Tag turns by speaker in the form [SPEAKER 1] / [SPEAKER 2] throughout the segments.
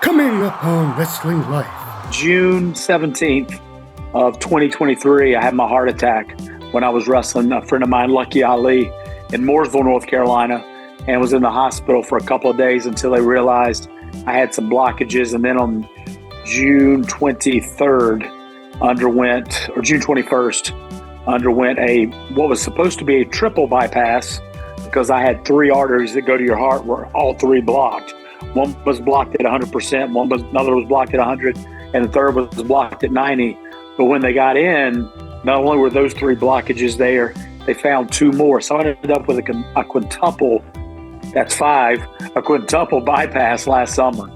[SPEAKER 1] Coming up on Wrestling Life.
[SPEAKER 2] June 17th of 2023, I had my heart attack when I was wrestling a friend of mine, Lucky Ali, in Mooresville, North Carolina, and was in the hospital for a couple of days until they realized I had some blockages. And then on June 23rd, June 21st, underwent what was supposed to be a triple bypass because I had three arteries that go to your heart were all three blocked. One was blocked at 100%, another was blocked at 100, and the third was blocked at 90. But when they got in, not only were those three blockages there, they found two more. So I ended up with a quintuple, that's five, a quintuple bypass last summer.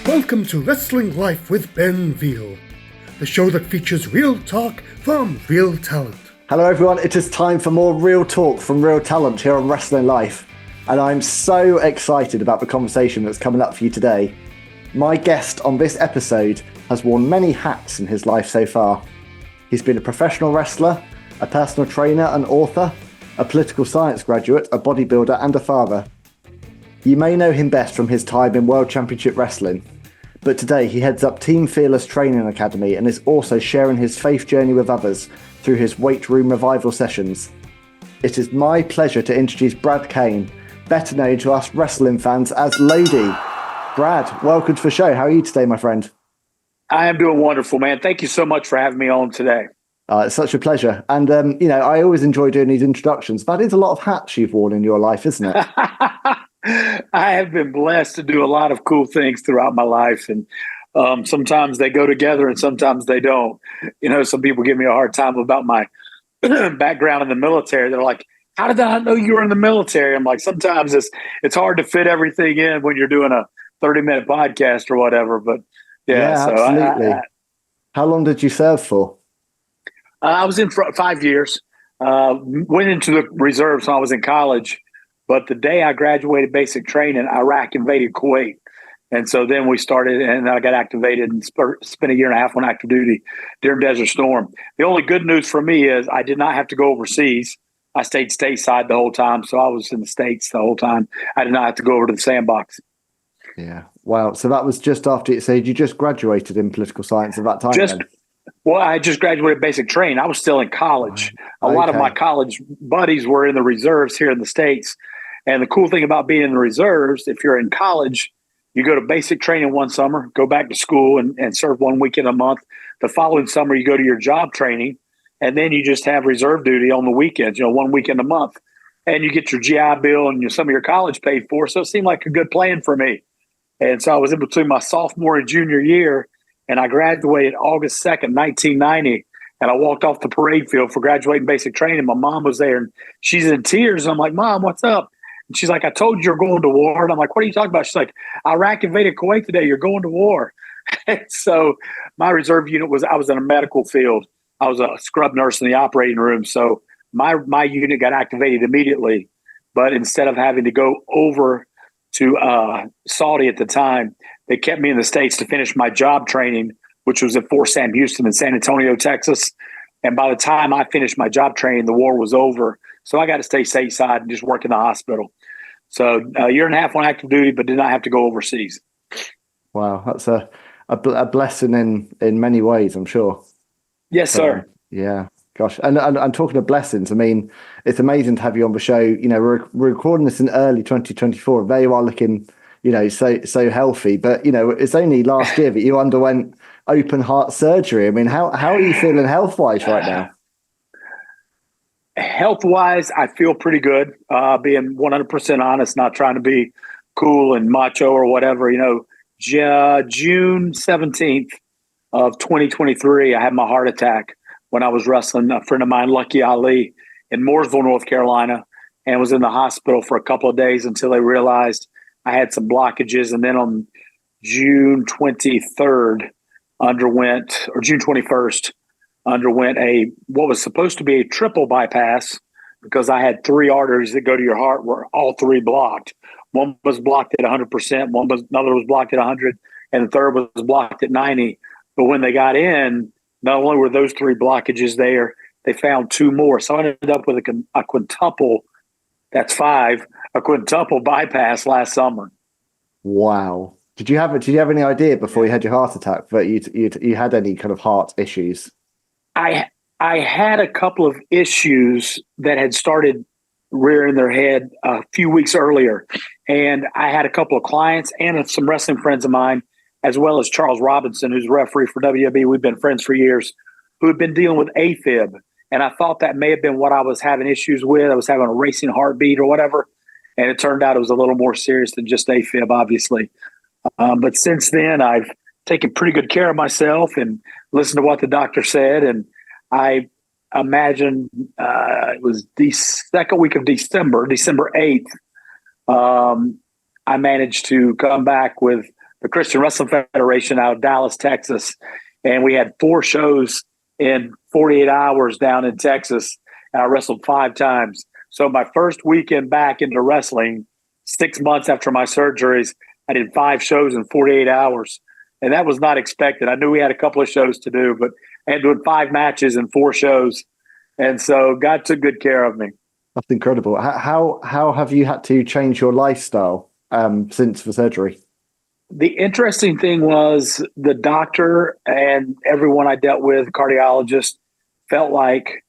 [SPEAKER 1] Welcome to Wrestling Life with Ben Veal, the show that features real talk from real talent.
[SPEAKER 3] Hello everyone, it is time for more real talk from real talent here on Wrestling Life. And I'm so excited about the conversation that's coming up for you today. My guest on this episode has worn many hats in his life so far. He's been a professional wrestler, a personal trainer and author, a political science graduate, a bodybuilder and a father. You may know him best from his time in World Championship Wrestling. But today he heads up Team Fearless Training Academy and is also sharing his faith journey with others through his weight room revival sessions. It is my pleasure to introduce Brad Cain, better known to us wrestling fans as Lodi. Brad, welcome to the show. How are you today, my friend?
[SPEAKER 2] I am doing wonderful, man. Thank you so much for having me on today.
[SPEAKER 3] It's such a pleasure. And, I always enjoy doing these introductions. That is a lot of hats you've worn in your life, isn't it?
[SPEAKER 2] I have been blessed to do a lot of cool things throughout my life. And sometimes they go together and sometimes they don't. You know, some people give me a hard time about my background in the military. They're like, how did I know you were in the military? I'm like, sometimes it's hard to fit everything in when you're doing a 30-minute podcast or whatever. But yeah, so
[SPEAKER 3] absolutely. How long did you serve for?
[SPEAKER 2] I was in 5 years. Went into the reserves when I was in college. But the day I graduated basic training, Iraq invaded Kuwait. And so then we started, and I got activated and spent a year and a half on active duty during Desert Storm. The only good news for me is I did not have to go overseas. I stayed stateside the whole time. So I was in the States the whole time. I did not have to go over to the sandbox.
[SPEAKER 3] Yeah. Wow. So that was just after you just graduated in political science at that time?
[SPEAKER 2] Well, I just graduated basic training. I was still in college. A lot of my college buddies were in the reserves here in the States. And the cool thing about being in the reserves, if you're in college, you go to basic training one summer, go back to school and serve 1 weekend a month. The following summer, you go to your job training, and then you just have reserve duty on the weekends, 1 weekend a month. And you get your GI Bill and some of your college paid for. So it seemed like a good plan for me. And so I was in between my sophomore and junior year, and I graduated August 2nd, 1990. And I walked off the parade field for graduating basic training. My mom was there, and she's in tears. I'm like, Mom, what's up? And she's like, I told you you're going to war. And I'm like, what are you talking about? She's like, Iraq invaded Kuwait today. You're going to war. And so my reserve unit I was in a medical field. I was a scrub nurse in the operating room. So my unit got activated immediately. But instead of having to go over to Saudi at the time, they kept me in the States to finish my job training, which was at Fort Sam Houston in San Antonio, Texas. And by the time I finished my job training, the war was over. So I got to stay stateside and just work in the hospital. So a year and a half on active duty, but did not have to go overseas.
[SPEAKER 3] Wow, that's a blessing in many ways, I'm sure.
[SPEAKER 2] Yes, sir.
[SPEAKER 3] Yeah, gosh. And talking of blessings, I mean, it's amazing to have you on the show. We're recording this in early 2024. There you are looking, so healthy. But, it's only last year that you underwent open heart surgery. I mean, how are you feeling health-wise right now?
[SPEAKER 2] Health-wise, I feel pretty good. Being 100% honest, not trying to be cool and macho or whatever. June 17th of 2023, I had my heart attack when I was wrestling a friend of mine, Lucky Ali, in Mooresville, North Carolina, and was in the hospital for a couple of days until they realized I had some blockages. And then on June 23rd, June 21st, underwent what was supposed to be a triple bypass because I had three arteries that go to your heart were all three blocked. One was blocked at 100%, another was blocked at 100, and the third was blocked at 90. But when they got in, not only were those 3 blockages there, they found 2 more. So I ended up with a quintuple, that's 5, a quintuple bypass last summer.
[SPEAKER 3] Wow. Did you have any idea before you had your heart attack that you had any kind of heart issues?
[SPEAKER 2] I had a couple of issues that had started rearing their head a few weeks earlier. And I had a couple of clients and some wrestling friends of mine, as well as Charles Robinson, who's referee for WWE. We've been friends for years, who had been dealing with AFib. And I thought that may have been what I was having issues with. I was having a racing heartbeat or whatever. And it turned out it was a little more serious than just AFib, obviously. But since then, I've taken pretty good care of myself and listened to what the doctor said. And I imagine it was the second week of December 8th, I managed to come back with the Christian Wrestling Federation out of Dallas, Texas. And we had 4 shows in 48 hours down in Texas. And I wrestled 5 times. So my first weekend back into wrestling, 6 months after my surgeries, I did 5 shows in 48 hours. And that was not expected. I knew we had a couple of shows to do, but I had doing 5 matches and 4 shows. And so God took good care of me.
[SPEAKER 3] That's incredible. How have you had to change your lifestyle since the surgery?
[SPEAKER 2] The interesting thing was the doctor and everyone I dealt with, cardiologist, felt like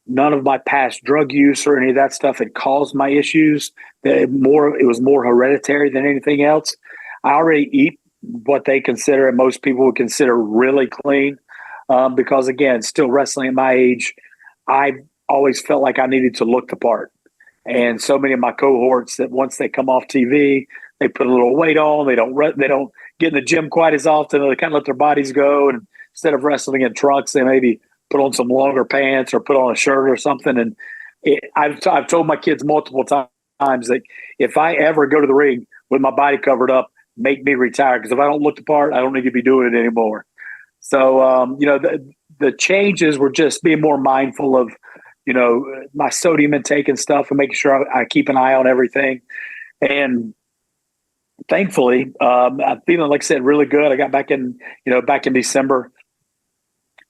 [SPEAKER 2] none of my past drug use or any of that stuff had caused my issues. It was more hereditary than anything else. I already eat what they consider, and most people would consider, really clean. Because again, still wrestling at my age, I always felt like I needed to look the part. And so many of my cohorts that once they come off TV, they put a little weight on. They don't get in the gym quite as often. They kind of let their bodies go. And instead of wrestling in trunks, they maybe put on some longer pants or put on a shirt or something. And I've told my kids multiple times that if I ever go to the ring with my body covered up, make me retire. Because if I don't look the part, I don't need to be doing it anymore. So, the changes were just being more mindful of, my sodium intake and stuff and making sure I keep an eye on everything. And thankfully, I'm feeling, like I said, really good. I got back in December,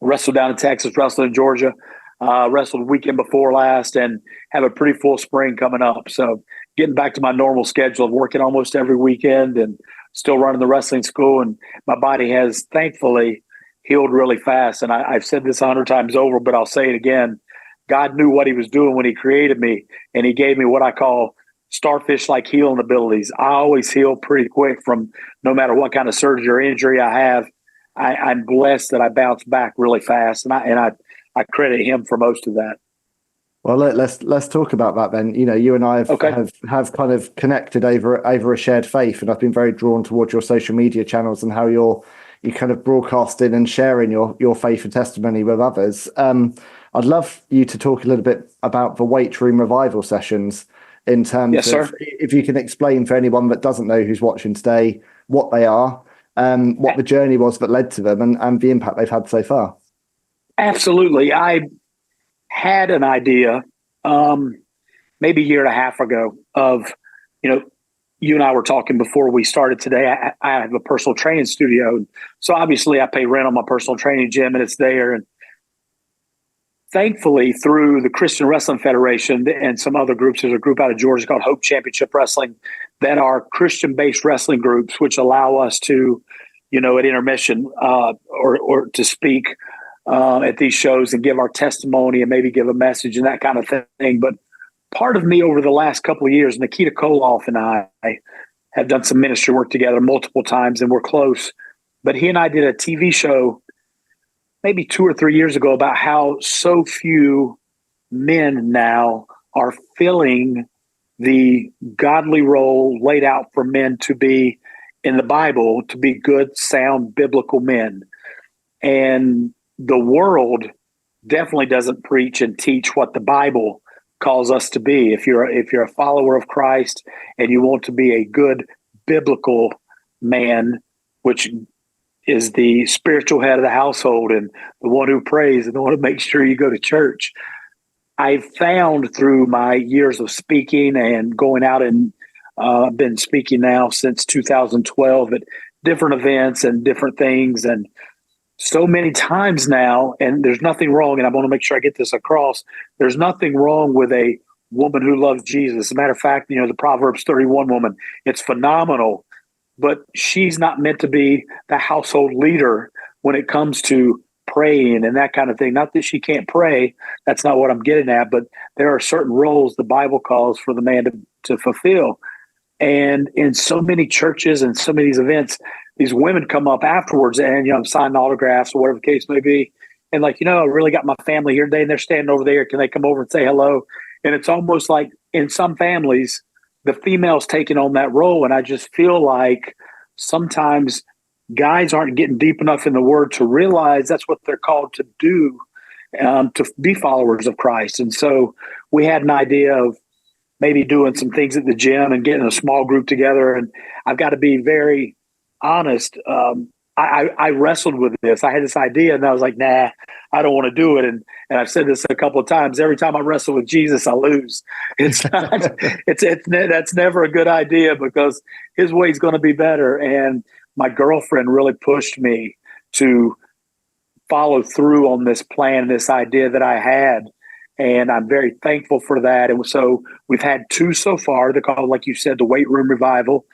[SPEAKER 2] wrestled down in Texas, wrestled in Georgia, wrestled the weekend before last, and have a pretty full spring coming up. So getting back to my normal schedule of working almost every weekend and still running the wrestling school. And my body has thankfully healed really fast. And I've said this 100 times over, but I'll say it again. God knew what he was doing when he created me, and he gave me what I call starfish-like healing abilities. I always heal pretty quick from no matter what kind of surgery or injury I have. I'm blessed that I bounce back really fast, and I credit him for most of that.
[SPEAKER 3] Well, let's talk about that then. You and I have kind of connected over a shared faith, and I've been very drawn towards your social media channels and how you kind of broadcasting and sharing your faith and testimony with others. I'd love you to talk a little bit about the weight room revival sessions in terms of, if you can explain for anyone that doesn't know who's watching today, what they are, what the journey was that led to them, and the impact they've had so far. Absolutely.
[SPEAKER 2] I had an idea maybe a year and a half ago of, you and I were talking before we started today. I have a personal training studio. So obviously I pay rent on my personal training gym, and it's there. And thankfully, through the Christian Wrestling Federation and some other groups, there's a group out of Georgia called Hope Championship Wrestling that are Christian-based wrestling groups, which allow us to, at intermission or to speak at these shows and give our testimony and maybe give a message and that kind of thing. But part of me over the last couple of years, Nikita Koloff and I have done some ministry work together multiple times, and we're close. But he and I did a TV show maybe 2 or 3 years ago about how so few men now are filling the godly role laid out for men to be in the Bible, to be good, sound, biblical men. And the world definitely doesn't preach and teach what the Bible calls us to be. If you're a follower of Christ and you want to be a good biblical man, which is the spiritual head of the household and the one who prays and the one who makes sure you go to church. I've found through my years of speaking and going out, and I've been speaking now since 2012 at different events and different things, and so many times now, and there's nothing wrong, and I want to make sure I get this across. There's nothing wrong with a woman who loves Jesus. As a matter of fact, the Proverbs 31 woman, it's phenomenal, but she's not meant to be the household leader when it comes to praying and that kind of thing. Not that she can't pray. That's not what I'm getting at, but there are certain roles the Bible calls for the man to fulfill. And in so many churches and so many of these events, these women come up afterwards and, I'm signing autographs or whatever the case may be. And I really got my family here today and they're standing over there. Can they come over and say hello? And it's almost like in some families, the female's taking on that role. And I just feel like sometimes guys aren't getting deep enough in the word to realize that's what they're called to do, to be followers of Christ. And so we had an idea of maybe doing some things at the gym and getting a small group together. And I've got to be very honest. I wrestled with this. I had this idea and I was like, nah, I don't want to do it. And I've said this a couple of times. Every time I wrestle with Jesus, I lose. It's not, that's never a good idea because his way is going to be better. And my girlfriend really pushed me to follow through on this plan, this idea that I had. And I'm very thankful for that. And so we've had 2 so far. They're called, like you said, the Weight Room Revival.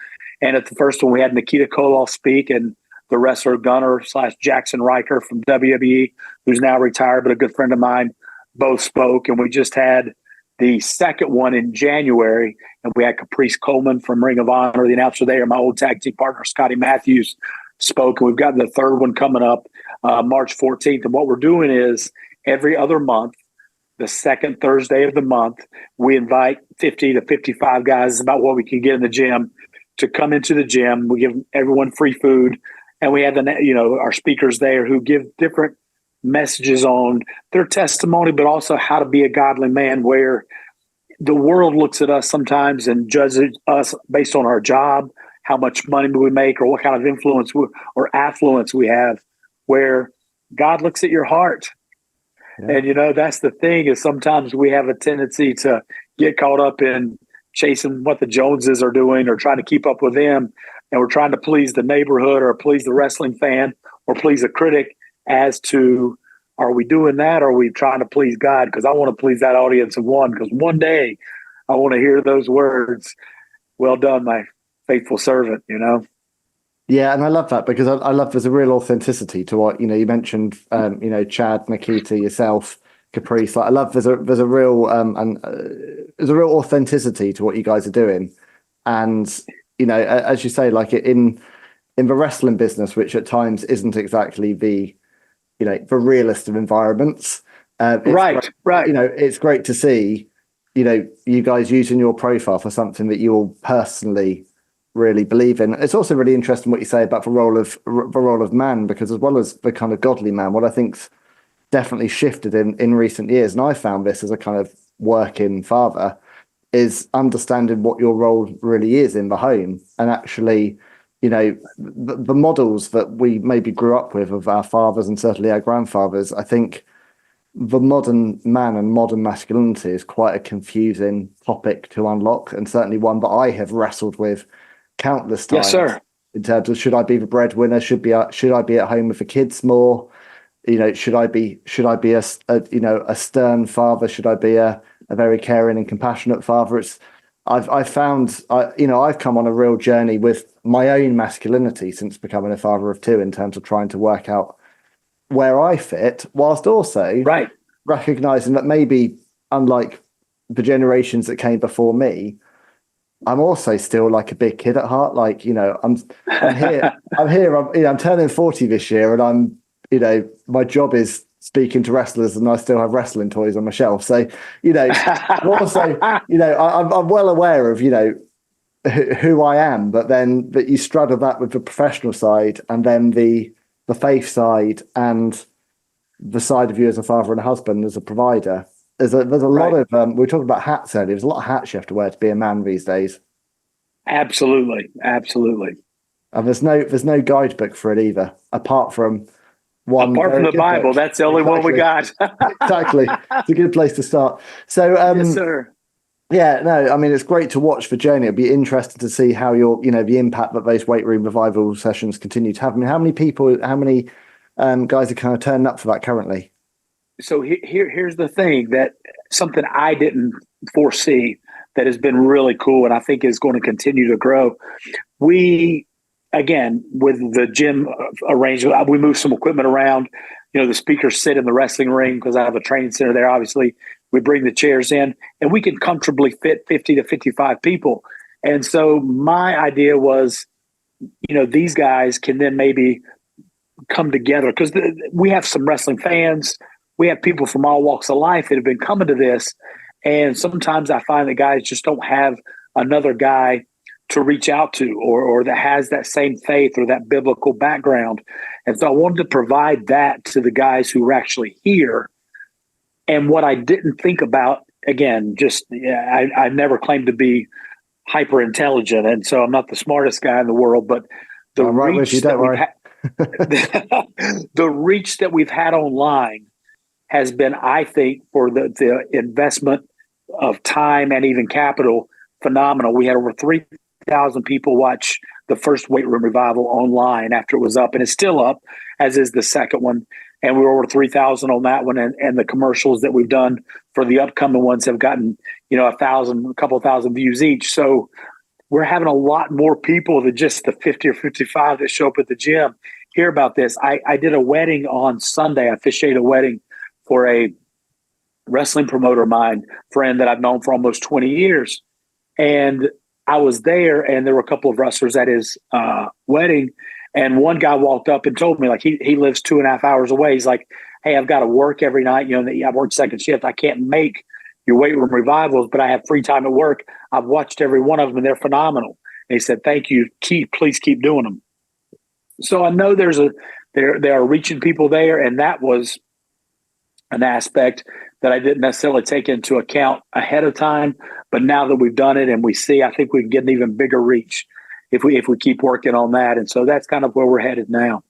[SPEAKER 2] And at the first one, we had Nikita Koloff speak and the wrestler Gunner / Jackson Riker from WWE, who's now retired, but a good friend of mine, both spoke. And we just had the second one in January. And we had Caprice Coleman from Ring of Honor, the announcer there. My old tag team partner, Scotty Matthews, spoke. And we've got the third one coming up March 14th. And what we're doing is every other month, the second Thursday of the month, we invite 50 to 55 guys, about what we can get in the gym, to come into the gym. We give everyone free food. And we have our speakers there who give different messages on their testimony, but also how to be a godly man, where the world looks at us sometimes and judges us based on our job, how much money we make, or what kind of influence or affluence we have, where God looks at your heart. Yeah. And, that's the thing, is sometimes we have a tendency to get caught up in chasing what the Joneses are doing or trying to keep up with them. And we're trying to please the neighborhood or please the wrestling fan or please a critic, as to, are we doing that? Or are we trying to please God? Because I want to please that audience of one, because one day I want to hear those words, "Well done, my faithful servant,"
[SPEAKER 3] Yeah, and I love that, because I love there's a real authenticity to what you mentioned. Chad, Nikita, yourself, Caprice. I love there's a real there's a real authenticity to what you guys are doing, and as you say, in the wrestling business, which at times isn't exactly the realist of environments. Right. It's great to see you guys using your profile for something that you all personally really believe in. It's also really interesting what you say about the role of man, because as well as the kind of godly man, what I think's definitely shifted in recent years, and I found this as a kind of working father, is understanding what your role really is in the home. And actually, the models that we maybe grew up with of our fathers and certainly our grandfathers, I think the modern man and modern masculinity is quite a confusing topic to unlock, and certainly one that I have wrestled with countless times.
[SPEAKER 2] Yes, sir.
[SPEAKER 3] In terms of, should I be the breadwinner? Should I be at home with the kids more? Should I be a stern father? Should I be a very caring and compassionate father? I've found I've come on a real journey with my own masculinity since becoming a father of 2, in terms of trying to work out where I fit, whilst also recognizing that maybe, unlike the generations that came before me, I'm also still like a big kid at heart. I'm here. I'm turning 40 this year, and my job is speaking to wrestlers, and I still have wrestling toys on my shelf. So, I'm also, I'm well aware of, who I am, but then that you straddle that with the professional side, and then the faith side, and the side of you as a father and a husband, as a provider. There's a lot of, we were talking about hats earlier. There's a lot of hats you have to wear to be a man these days.
[SPEAKER 2] Absolutely.
[SPEAKER 3] And there's no guidebook for it either, apart from
[SPEAKER 2] the Bible. That's the only one we got.
[SPEAKER 3] Exactly. It's a good place to start. So,
[SPEAKER 2] yes, sir.
[SPEAKER 3] Yeah, no, I mean, it's great to watch the journey. It'd be interesting to see how the impact that those weight room revival sessions continue to have. I mean, how many guys are kind of turning up for that currently?
[SPEAKER 2] So here's the thing, that something I didn't foresee that has been really cool and I think is going to continue to grow. We, again, with the gym arrangement, we move some equipment around. The speakers sit in the wrestling ring because I have a training center there. Obviously, we bring the chairs in and we can comfortably fit 50 to 55 people. And so my idea was, these guys can then maybe come together because we have some wrestling fans. We have people from all walks of life that have been coming to this. And sometimes I find that guys just don't have another guy to reach out to or that has that same faith or that biblical background. And so I wanted to provide that to the guys who were actually here. And what I didn't think about, again, I never claimed to be hyper intelligent. And so I'm not the smartest guy in the world, but the reach the reach that we've had online has been, I think, for the investment of time and even capital, phenomenal. We had over 3,000 people watch the first Weight Room Revival online after it was up, and it's still up, as is the second one. And we were over 3,000 on that one, and the commercials that we've done for the upcoming ones have gotten, a couple thousand views each. So we're having a lot more people than just the 50 or 55 that show up at the gym hear about this. I did a wedding on Sunday. I officiated a wedding for a wrestling promoter of mine, friend that I've known for almost 20 years. And I was there, and there were a couple of wrestlers at his wedding. And one guy walked up and told me, like, he lives 2.5 hours away. He's like, hey, I've got to work every night. I work second shift. I can't make your Weight Room Revivals, but I have free time at work. I've watched every one of them, and they're phenomenal. And he said, thank you. Please keep doing them. So I know they are reaching people there, and that was an aspect that I didn't necessarily take into account ahead of time. But now that we've done it and we see, I think we can get an even bigger reach if we keep working on that. And so that's kind of where we're headed now.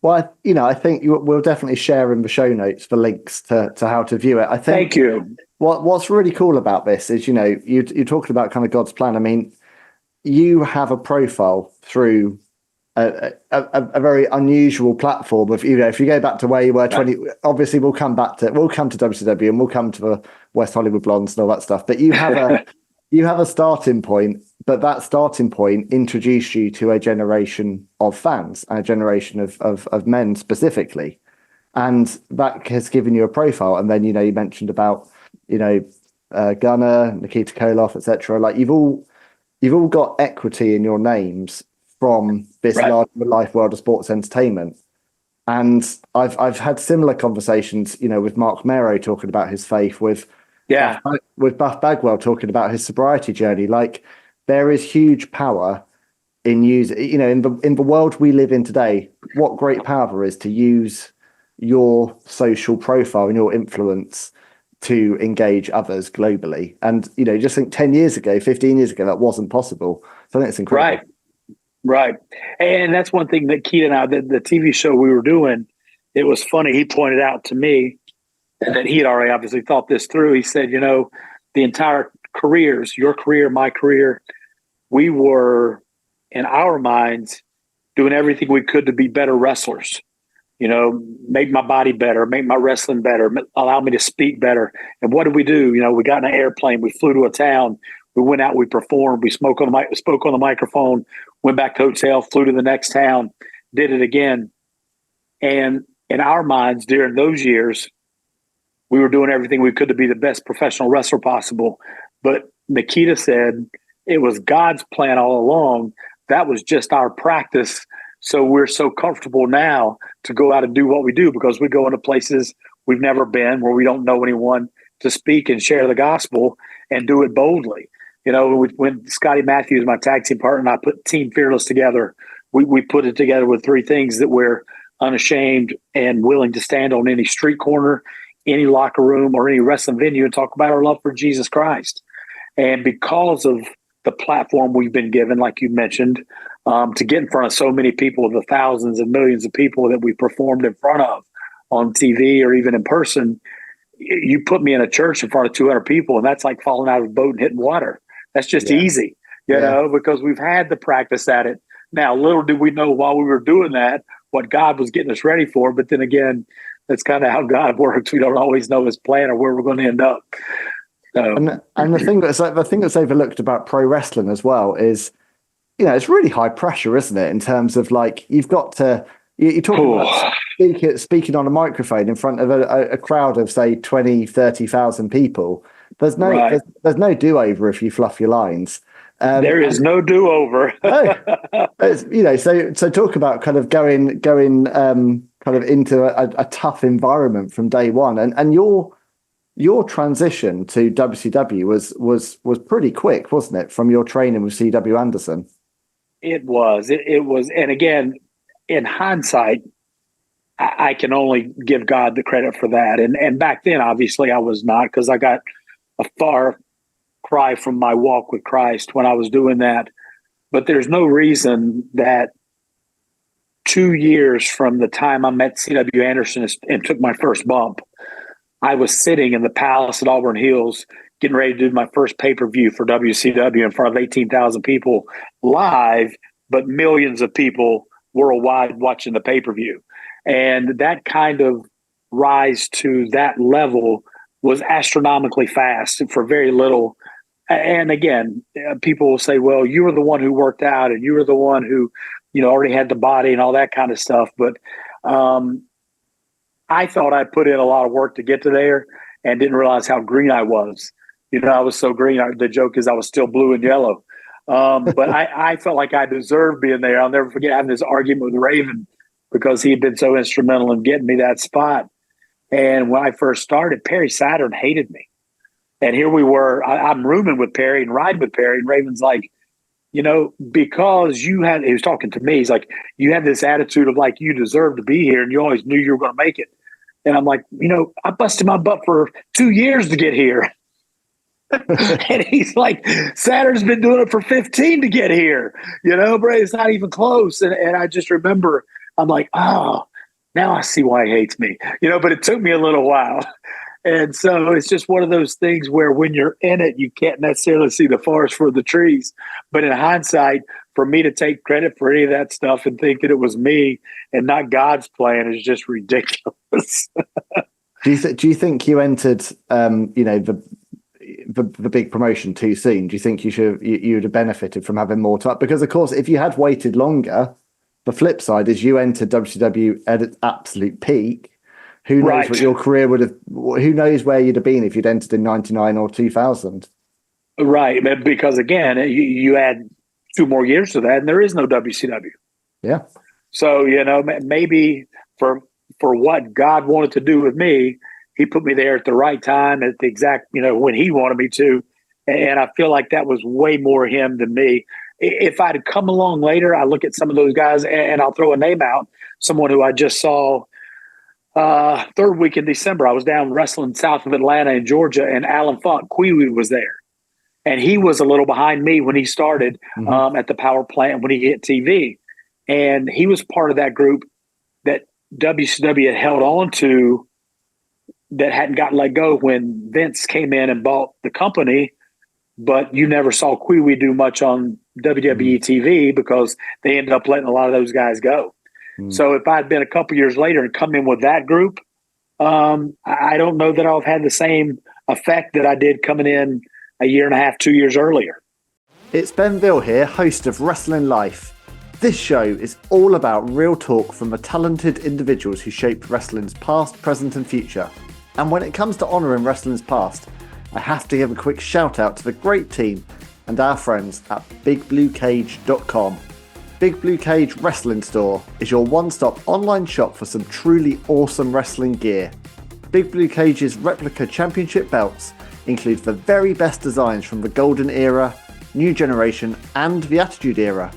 [SPEAKER 3] Well, I think we'll definitely share in the show notes the links to how to view it. I think.
[SPEAKER 2] Thank you.
[SPEAKER 3] What's really cool about this is, you're talking about kind of God's plan. I mean, you have a profile through a very unusual platform of, if you go back to where you were 20, obviously we'll come to WCW and we'll come to the West Hollywood Blondes and all that stuff, but you have a starting point, but that starting point introduced you to a generation of fans and a generation of men specifically, and that has given you a profile. And then you mentioned about Gunner, Nikita Koloff, etc. Like you've all got equity in your names from this larger life world of sports entertainment. And I've had similar conversations, with Mark Mero talking about his faith, with Buff Bagwell talking about his sobriety journey. Like, there is huge power in using, in the world we live in today, what great power there is to use your social profile and your influence to engage others globally. And, just think 10 years ago, 15 years ago, that wasn't possible. So I think it's incredible.
[SPEAKER 2] Right. And that's one thing that Keith and I, the TV show we were doing, it was funny. He pointed out to me that he had already obviously thought this through. He said, the entire careers, your career, my career, we were, in our minds, doing everything we could to be better wrestlers. Make my body better, make my wrestling better, allow me to speak better. And what did we do? We got in an airplane, we flew to a town, we went out, we performed, we spoke on the microphone, went back to hotel, flew to the next town, did it again. And in our minds, during those years, we were doing everything we could to be the best professional wrestler possible. But Nikita said it was God's plan all along. That was just our practice. So we're so comfortable now to go out and do what we do, because we go into places we've never been, where we don't know anyone, to speak and share the gospel and do it boldly. When Scotty Matthews, my tag team partner, and I put Team Fearless together, we put it together with 3 things: that we're unashamed and willing to stand on any street corner, any locker room, or any wrestling venue and talk about our love for Jesus Christ. And because of the platform we've been given, like you mentioned, to get in front of so many people, the thousands and millions of people that we performed in front of on TV or even in person, you put me in a church in front of 200 people, and that's like falling out of a boat and hitting water. That's just easy, because we've had the practice at it. Now, little did we know while we were doing that, what God was getting us ready for. But then again, that's kind of how God works. We don't always know his plan or where we're going to end up. So.
[SPEAKER 3] And the thing that's overlooked about pro wrestling as well is, it's really high pressure, isn't it? In terms of like, you've got to, you're talking about speaking on a microphone in front of a crowd of say 20, 30,000 people. There's no, there's no do-over if you fluff your lines.
[SPEAKER 2] There is no do-over.
[SPEAKER 3] No. So talk about kind of going kind of into a tough environment from day one, and your transition to WCW was pretty quick, wasn't it? From your training with C.W. Anderson.
[SPEAKER 2] It was, and again, in hindsight, I can only give God the credit for that. And back then, obviously, I was not, because I got a far cry from my walk with Christ when I was doing that. But there's no reason that 2 years from the time I met C.W. Anderson and took my first bump, I was sitting in the Palace at Auburn Hills getting ready to do my first pay-per-view for WCW in front of 18,000 people live, but millions of people worldwide watching the pay-per-view. And that kind of rise to that level was astronomically fast for very little. And again, people will say, well, you were the one who worked out and you were the one who, already had the body and all that kind of stuff. But I thought I put in a lot of work to get to there and didn't realize how green I was. I was so green. The joke is I was still blue and yellow. But I felt like I deserved being there. I'll never forget having this argument with Raven because he had been so instrumental in getting me that spot. And when I first started, Perry Saturn hated me. And here we were, I'm rooming with Perry and riding with Perry. And Raven's like, because he was talking to me, he's like, you had this attitude of like, you deserve to be here and you always knew you were going to make it. And I'm like, I busted my butt for 2 years to get here. And he's like, Saturn's been doing it for 15 to get here. Bro, it's not even close. And I just remember, I'm like, oh, now I see why he hates me. But it took me a little while. And so it's just one of those things where when you're in it, you can't necessarily see the forest for the trees. But in hindsight, for me to take credit for any of that stuff and think that it was me and not God's plan is just ridiculous.
[SPEAKER 3] Do you think you entered, the big promotion too soon? Do you think you would have benefited from having more time? Because of course, if you had waited longer, the flip side is you entered WCW at its absolute peak. Who knows what your career would have? Who knows where you'd have been if you'd entered in 99 or 2000?
[SPEAKER 2] Right, because again, you add 2 more years to that, and there is no WCW.
[SPEAKER 3] Yeah.
[SPEAKER 2] So maybe for what God wanted to do with me, He put me there at the right time, at the exact when He wanted me to, and I feel like that was way more Him than me. If I'd come along later, I look at some of those guys, and I'll throw a name out. Someone who I just saw. Third week in December, I was down wrestling south of Atlanta in Georgia, and Alan Funk Queewee was there. And he was a little behind me when he started at the power plant when he hit TV. And he was part of that group that WCW had held on to that hadn't gotten let go when Vince came in and bought the company. But you never saw Queewee do much on WWE TV because they ended up letting a lot of those guys go. So if I'd been a couple years later and come in with that group, I don't know that I've had the same effect that I did coming in a year and a half, 2 years earlier.
[SPEAKER 3] It's Ben Veal here, host of Wrestling Life. This show is all about real talk from the talented individuals who shaped wrestling's past, present and future. And when it comes to honouring wrestling's past, I have to give a quick shout out to the great team and our friends at bigbluecage.com. Big Blue Cage Wrestling Store is your one-stop online shop for some truly awesome wrestling gear. Big Blue Cage's replica championship belts include the very best designs from the Golden Era, New Generation and the Attitude Era,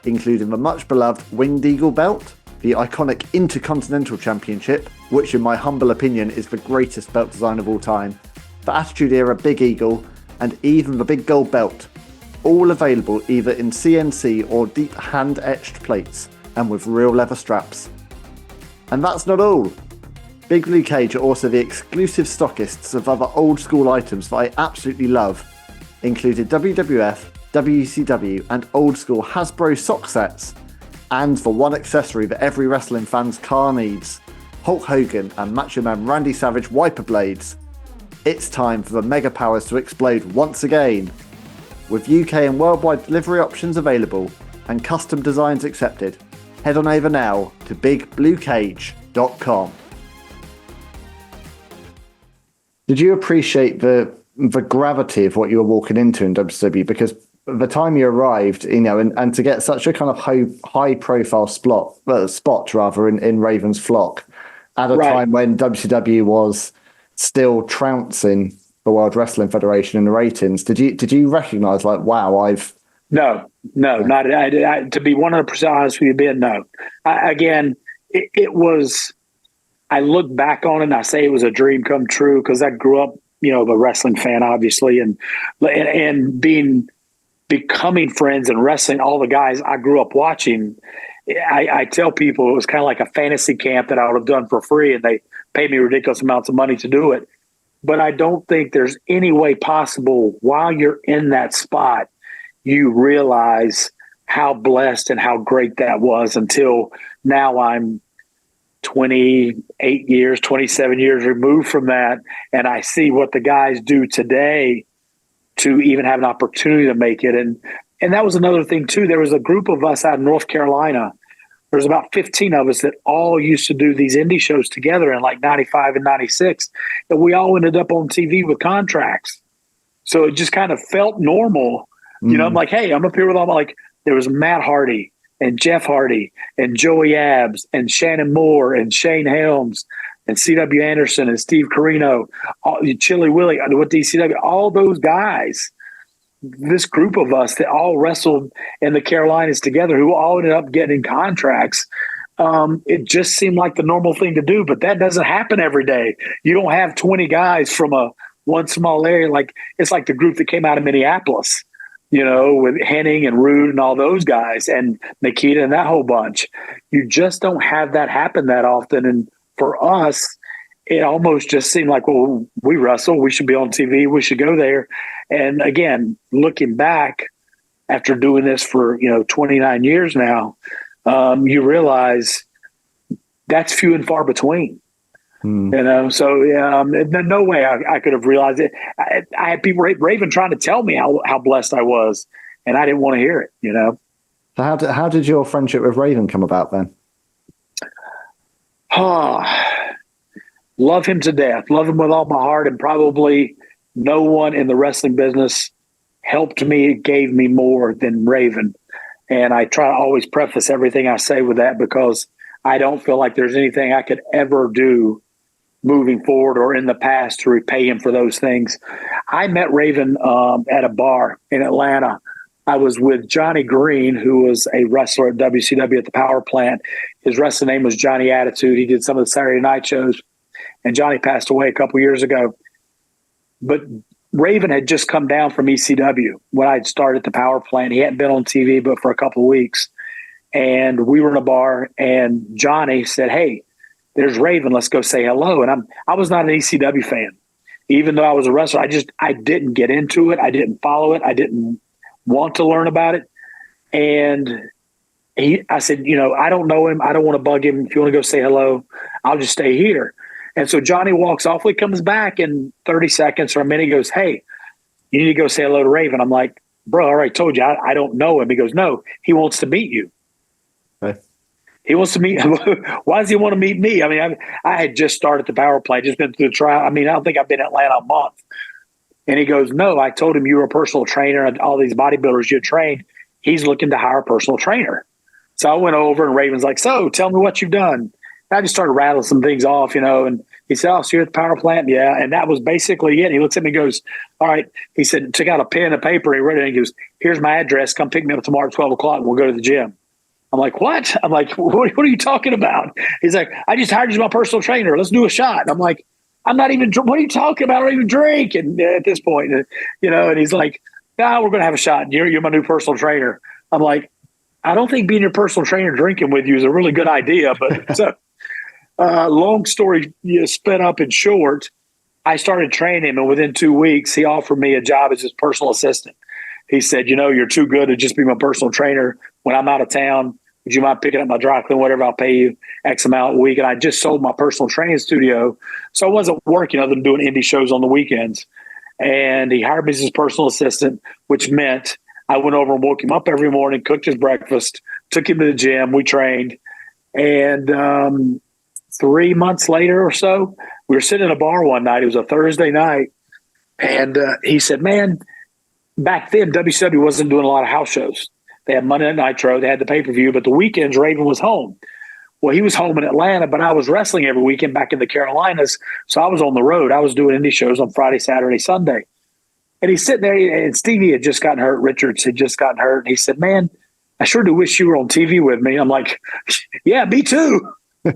[SPEAKER 3] including the much beloved Winged Eagle belt, the iconic Intercontinental Championship, which in my humble opinion is the greatest belt design of all time, the Attitude Era Big Eagle and even the Big Gold belt. All available either in CNC or deep hand-etched plates and with real leather straps. And that's not all. Big Blue Cage are also the exclusive stockists of other old school items that I absolutely love, including WWF, WCW and old school Hasbro sock sets, and the one accessory that every wrestling fan's car needs, Hulk Hogan and Macho Man Randy Savage wiper blades. It's time for the Mega Powers to explode once again. With UK and worldwide delivery options available and custom designs accepted, head on over now to bigbluecage.com. Did you appreciate the gravity of what you were walking into in WCW? Because the time you arrived, and to get such a kind of high profile spot in Raven's flock at a time when WCW was still trouncing the World Wrestling Federation in the ratings, did you recognize, like, wow,
[SPEAKER 2] not to be 100% honest with you, Ben, no. It was, I look back on it and I say it was a dream come true, because I grew up, a wrestling fan, obviously, and becoming friends and wrestling all the guys I grew up watching. I tell people it was kind of like a fantasy camp that I would have done for free, and they paid me ridiculous amounts of money to do it. But I don't think there's any way possible while you're in that spot, you realize how blessed and how great that was, until now I'm 27 years removed from that. And I see what the guys do today to even have an opportunity to make it. And that was another thing too. There was a group of us out in North Carolina. There's about 15 of us that all used to do these indie shows together in like 95 and 96. And we all ended up on TV with contracts. So it just kind of felt normal. I'm like, hey, I'm up here with all there was Matt Hardy and Jeff Hardy and Joey Abs and Shannon Moore and Shane Helms and C.W. Anderson and Steve Carino, Chili Willie with DCW, all those guys. This group of us that all wrestled in the Carolinas together, who all ended up getting contracts. It just seemed like the normal thing to do, but that doesn't happen every day. You don't have 20 guys from one small area. It's like the group that came out of Minneapolis, with Henning and Rude and all those guys and Nikita and that whole bunch. You just don't have that happen that often. And for us, it almost just seemed like, well, we wrestle, we should be on TV, we should go there. And again, looking back after doing this for, 29 years now, you realize that's few and far between. So no way I could have realized it. I had people, Raven, trying to tell me how blessed I was, and I didn't want to hear it,
[SPEAKER 3] So how did your friendship with Raven come about then?
[SPEAKER 2] Love him to death. Love him with all my heart, and probably no one in the wrestling business helped me, gave me more than Raven. And I try to always preface everything I say with that, because I don't feel like there's anything I could ever do moving forward or in the past to repay him for those things. I met Raven at a bar in Atlanta. I was with Johnny Green, who was a wrestler at WCW at the Power Plant. His wrestling name was Johnny Attitude. He did some of the Saturday night shows, and Johnny passed away a couple years ago. But Raven had just come down from ECW when I'd started the Power Plant. He hadn't been on TV but for a couple of weeks. And we were in a bar, and Johnny said, hey, there's Raven. Let's go say hello. And I was not an ECW fan. Even though I was a wrestler, I didn't get into it. I didn't follow it. I didn't want to learn about it. And I said, I don't know him. I don't want to bug him. If you want to go say hello, I'll just stay here. And so Johnny walks off. He comes back in 30 seconds or a minute. He goes, hey, you need to go say hello to Raven. I'm like, bro, I already told you, I don't know him. He goes, no, he wants to meet you.
[SPEAKER 3] Okay.
[SPEAKER 2] He wants to meet. Why does he want to meet me? I mean, I had just started the Power Play, just been through the trial. I mean, I don't think I've been in Atlanta a month. And he goes, no, I told him you were a personal trainer and all these bodybuilders you trained. He's looking to hire a personal trainer. So I went over, and Raven's like, so tell me what you've done. And I just started rattling some things off, and he said, oh, so you're at the Power Plant? Yeah. And that was basically it. And he looks at me and goes, all right. He said, took out a pen and paper. He wrote it, and he goes, here's my address. Come pick me up tomorrow at 12 o'clock and we'll go to the gym. I'm like, what? I'm like, what are you talking about? He's like, I just hired you as my personal trainer. Let's do a shot. And I'm like, I'm not even, what are you talking about? I don't even drink. And at this point, and he's like, no, we're going to have a shot. You're my new personal trainer. I'm like, I don't think being your personal trainer drinking with you is a really good idea. But so long story sped up in short, I started training him, and within 2 weeks, he offered me a job as his personal assistant. He said, you're too good to just be my personal trainer when I'm out of town. Would you mind picking up my dry clean, whatever? I'll pay you X amount a week. And I just sold my personal training studio. So I wasn't working other than doing indie shows on the weekends. And he hired me as his personal assistant, which meant I went over and woke him up every morning, cooked his breakfast, took him to the gym. We trained. And 3 months later or so, we were sitting in a bar one night. It was a Thursday night. And he said, man, back then, WCW wasn't doing a lot of house shows. They had Monday Night Nitro. They had the pay-per-view, but the weekends, Raven was home. Well, he was home in Atlanta, but I was wrestling every weekend back in the Carolinas. So I was on the road. I was doing indie shows on Friday, Saturday, Sunday. And he's sitting there, and Stevie had just gotten hurt. Richards had just gotten hurt. And he said, man, I sure do wish you were on TV with me. I'm like, yeah, me too. It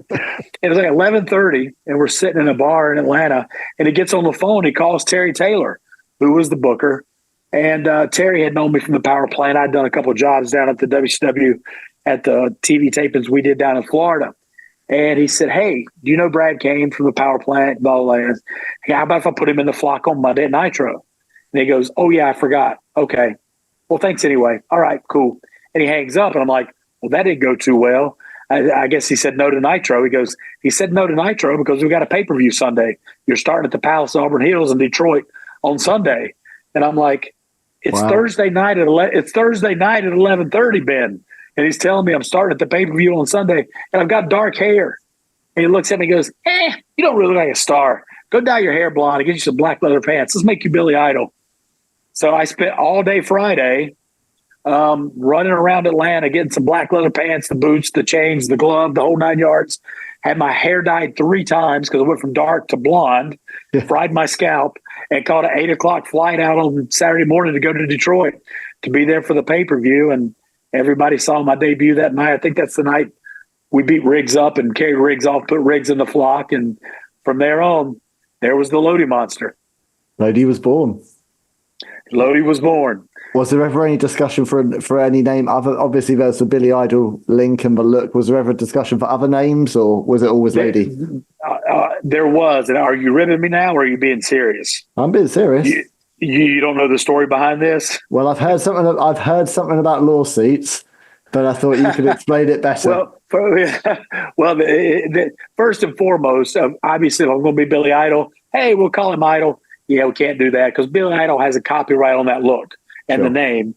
[SPEAKER 2] was like 11:30, and we're sitting in a bar in Atlanta. And he gets on the phone. He calls Terry Taylor, who was the booker. And Terry had known me from the power plant. I'd done a couple of jobs down at the WCW at the TV tapings we did down in Florida. And he said, hey, do you know Brad Cain from the power plant? Blah, blah, blah. Hey, how about if I put him in the flock on Monday at Nitro? And he goes, oh, yeah, I forgot. Okay. Well, thanks anyway. All right, cool. And he hangs up, and I'm like, well, that didn't go too well. I guess he said no to Nitro. He said no to Nitro because we got a pay-per-view Sunday. You're starting at the Palace Auburn Hills in Detroit on Sunday. And I'm like, it's
[SPEAKER 3] wow.
[SPEAKER 2] Thursday night at 11:30, Ben. And he's telling me I'm starting at the pay-per-view on Sunday, and I've got dark hair. And he looks at me and goes, you don't really look like a star. Go dye your hair blonde and get you some black leather pants. Let's make you Billy Idol. So I spent all day Friday running around Atlanta, getting some black leather pants, the boots, the chains, the glove, the whole 9 yards. Had my hair dyed 3 times because I went from dark to blonde, fried my scalp, and caught an 8 o'clock flight out on Saturday morning to go to Detroit to be there for the pay-per-view. And everybody saw my debut that night. I think that's the night we beat Riggs up and carried Riggs off, put Riggs in the flock. And from there on, there was the Lodi Monster.
[SPEAKER 3] Lodi was born.
[SPEAKER 2] Lodi was born.
[SPEAKER 3] Was there ever any discussion for any name? Obviously, there's the Billy Idol link and the look. Was there ever a discussion for other names, or was it always Lodi?
[SPEAKER 2] There was. And are you ribbing me now, or are you being serious?
[SPEAKER 3] I'm being serious.
[SPEAKER 2] You don't know the story behind this?
[SPEAKER 3] Well, I've heard something about lawsuits, but I thought you could explain it better. First and foremost, obviously, if I'm going to be Billy Idol, hey, we'll call him Idol. Yeah, we can't do that because Billy Idol has a copyright on that look and the name.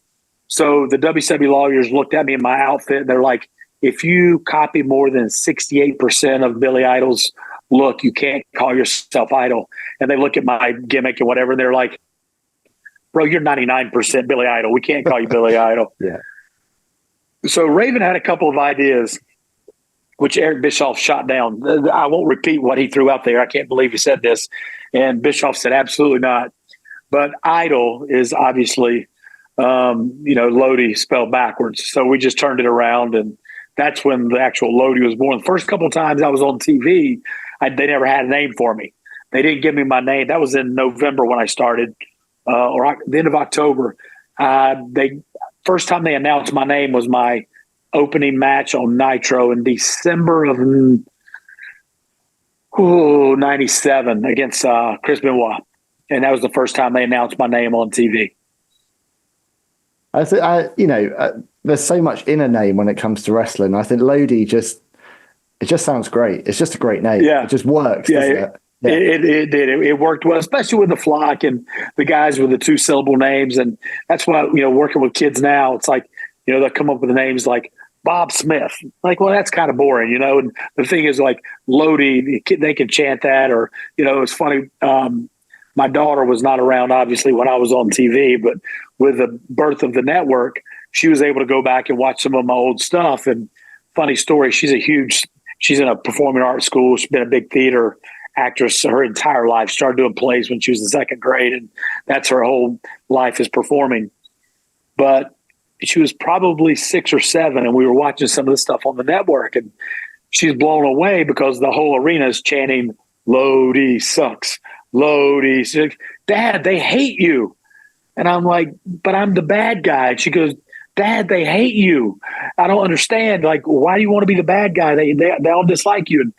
[SPEAKER 3] So the WCW lawyers looked at me in my outfit, and they're like, if you copy more than 68% of Billy Idol's look, you can't call yourself Idol. And they look at my gimmick and whatever, and they're like, bro, you're 99% Billy Idol. We can't call you Billy Idol. Yeah.
[SPEAKER 2] So Raven had a couple of ideas, which Eric Bischoff shot down. I won't repeat what he threw out there. I can't believe he said this. And Bischoff said, absolutely not. But Idol is obviously, Lodi spelled backwards. So we just turned it around, and that's when the actual Lodi was born. The first couple of times I was on TV, they never had a name for me. They didn't give me my name. That was in November when I started, or the end of October. First time they announced my name was my opening match on Nitro in December of 97 against Chris Benoit. And that was the first time they announced my name on TV.
[SPEAKER 3] There's so much in a name when it comes to wrestling. I think Lodi it just sounds great. It's just a great name. Yeah. It just works, doesn't it? Yeah.
[SPEAKER 2] It did. It worked well, especially with the flock and the guys with the 2-syllable names. And that's why, working with kids now, it's like, they'll come up with names like Bob Smith. Like, well, that's kind of boring, And the thing is, like, Lodi, they can chant that, or, it's funny. My daughter was not around, obviously, when I was on TV, but with the birth of the network, she was able to go back and watch some of my old stuff. And funny story, she's in a performing arts school. She's been a big theater actress her entire life. Started doing plays when she was in 2nd grade, and that's her whole life is performing. But she was probably 6 or 7, and we were watching some of the stuff on the network, and she's blown away because the whole arena is chanting, Lodi sucks. Lodi sucks. Dad, they hate you. And I'm like, but I'm the bad guy. And she goes, Dad, they hate you. I don't understand. Like, why do you want to be the bad guy? They all dislike you. And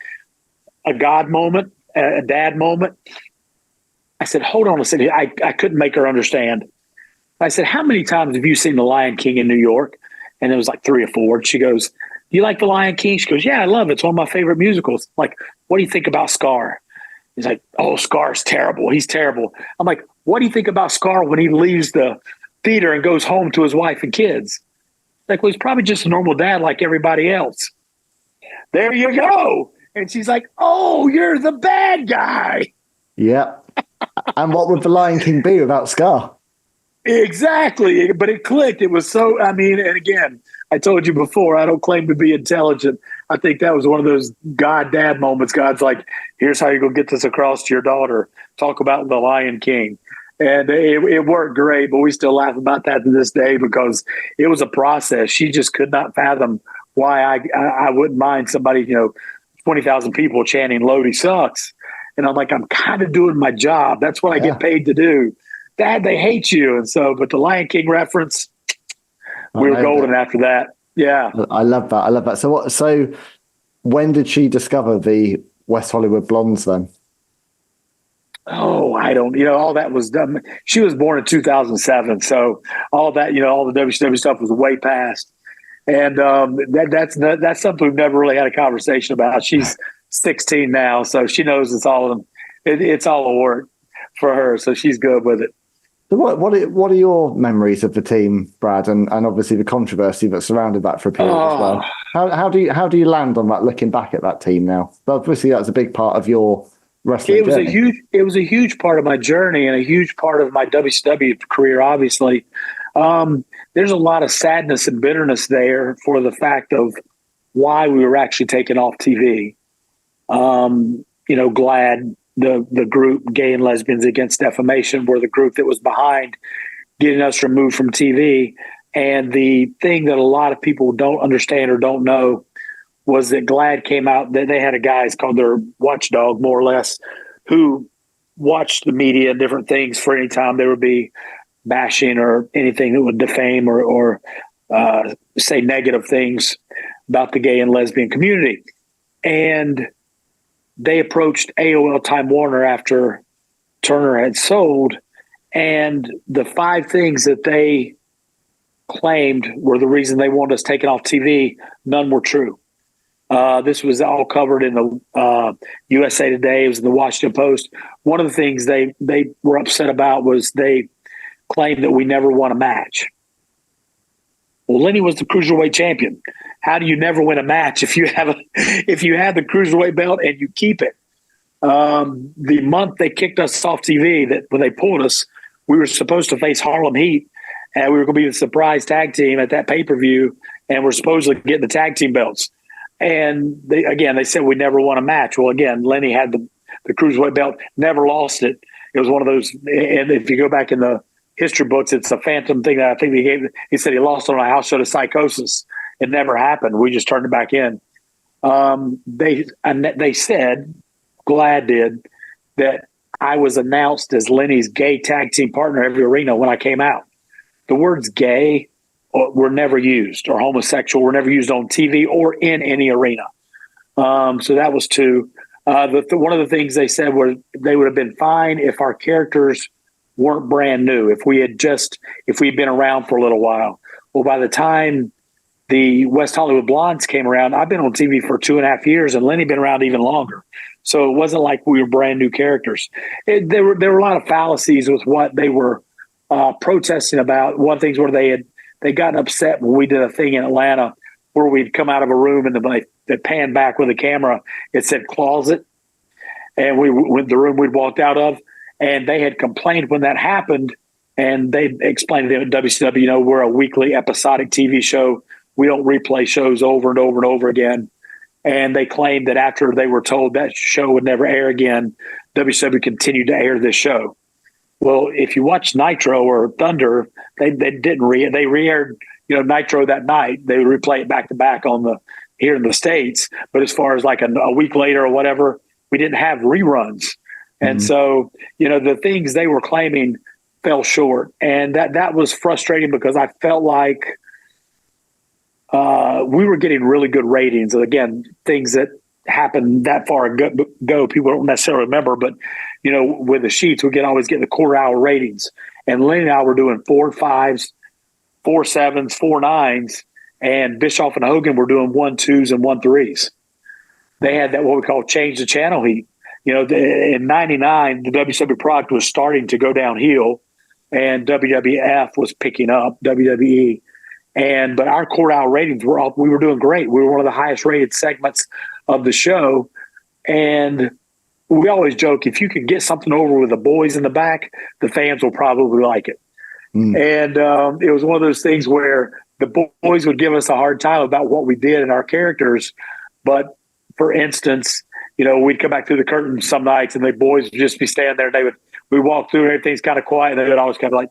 [SPEAKER 2] a God moment, a dad moment. I said, hold on a second. I couldn't make her understand. I said, how many times have you seen The Lion King in New York? And it was like 3 or 4. And she goes, you like The Lion King? She goes, yeah, I love it. It's one of my favorite musicals. Like, what do you think about Scar? He's like, oh, Scar's terrible. He's terrible. I'm like, what do you think about Scar when he leaves the theater and goes home to his wife and kids? Like, well, he's probably just a normal dad like everybody else. There you go. And she's like, oh, you're the bad guy.
[SPEAKER 3] Yeah. And what would The Lion King be without Scar?
[SPEAKER 2] Exactly. But it clicked. It was so, I mean, and again, I told you before, I don't claim to be intelligent. I think that was one of those God dad moments. God's like, here's how you're going to get this across to your daughter. Talk about The Lion King. And it worked great, but we still laugh about that to this day because it was a process. She just could not fathom why I wouldn't mind somebody, 20,000 people chanting Lodi sucks. And I'm like, I'm kind of doing my job. That's what I get paid to do. Dad, they hate you. And so, but the Lion King reference, we were golden after that. Yeah.
[SPEAKER 3] I love that. So when did she discover the West Hollywood Blondes then?
[SPEAKER 2] Oh, I don't, all that was done. She was born in 2007. So all that, all the WCW stuff was way past. And that's something we've never really had a conversation about. She's 16 now, so she knows it's all a work for her. So she's good with it.
[SPEAKER 3] So what are your memories of the team, Brad, and obviously the controversy that surrounded that for a period as well? How do you land on that, looking back at that team now? Obviously, that's a big part of your wrestling journey.
[SPEAKER 2] It was a huge part of my journey and a huge part of my WCW career, obviously. There's a lot of sadness and bitterness there for the fact of why we were actually taken off TV. GLAD, the group Gay and Lesbians Against Defamation, were the group that was behind getting us removed from TV. And the thing that a lot of people don't understand or don't know was that GLAD came out, that they had a guy, it's called their watchdog, more or less, who watched the media and different things for any time there would be bashing or anything that would defame or say negative things about the gay and lesbian community. And they approached AOL Time Warner after Turner had sold, and the 5 things that they claimed were the reason they wanted us taken off TV, none were true. This was all covered in the USA Today. It was in the Washington Post. One of the things they were upset about was they claimed that we never won a match. Well, Lenny was the cruiserweight champion. How do you never win a match if you have the cruiserweight belt and you keep it? The month they kicked us off TV, that when they pulled us, we were supposed to face Harlem Heat, and we were going to be the surprise tag team at that pay-per-view, and we're supposedly getting the tag team belts. And they said we never won a match. Well, again, Lenny had the cruiserweight belt, never lost it. It was one of those, and if you go back in the history books, it's a phantom thing that I think he said he lost on a house show to Psychosis. It never happened. We just turned it back in. They said, GLAD did, that I was announced as Lenny's gay tag team partner every arena when I came out. The words gay were never used, or homosexual were never used on TV or in any arena. So that was 2. One of the things they said was they would have been fine if our characters weren't brand new, if we'd been around for a little while. Well, by the time the West Hollywood Blondes came around, I've been on TV for 2.5 years, and Lenny been around even longer. So it wasn't like we were brand new characters. There were a lot of fallacies with what they were protesting about. One thing where they got upset when we did a thing in Atlanta where we'd come out of a room and they panned back with a camera. It said closet, and we went the room we'd walked out of. And they had complained when that happened, and they explained to them at WCW, we're a weekly episodic TV show. We don't replay shows over and over and over again. And they claimed that after they were told that show would never air again, WCW continued to air this show. Well, if you watch Nitro or Thunder, they didn't they re-aired Nitro that night. They would replay it back to back here in the States. But as far as like a week later or whatever, we didn't have reruns. And so, the things they were claiming fell short. And that was frustrating because I felt like we were getting really good ratings. And again, things that happened that far ago, people don't necessarily remember. But, with the Sheets, we always get the quarter-hour ratings. And Lenny and I were doing 4 5s, 4 7s, 4 9s. and Bischoff and Hogan were doing 1-2s and 1-3s. They had that what we call change the channel heat. In '99, the WCW product was starting to go downhill, and WWF was picking up, WWE. But our quarter hour ratings were up. We were doing great. We were one of the highest rated segments of the show. And we always joke, if you could get something over with the boys in the back, the fans will probably like it. And it was one of those things where the boys would give us a hard time about what we did and our characters. But for instance, we'd come back through the curtain some nights and the boys would just be standing there. We'd walk through and everything's kind of quiet. And they would always kind of like,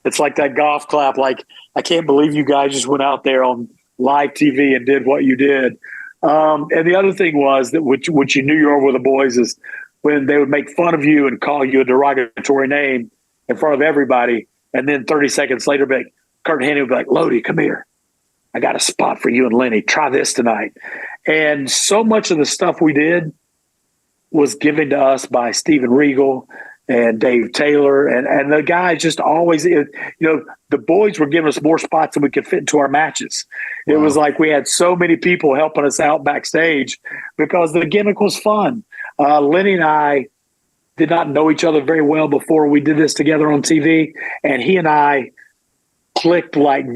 [SPEAKER 2] it's like that golf clap. Like, I can't believe you guys just went out there on live TV and did what you did. And the other thing was that which you knew you were with the boys is when they would make fun of you and call you a derogatory name in front of everybody. And then 30 seconds later, Kurt Hennig would be like, Lodi, come here. I got a spot for you and Lenny. Try this tonight. And so much of the stuff we did was given to us by Steven Regal and Dave Taylor. And the guys just always, the boys were giving us more spots than we could fit into our matches. Wow. It was like we had so many people helping us out backstage because the gimmick was fun. Lenny and I did not know each other very well before we did this together on TV. And he and I clicked like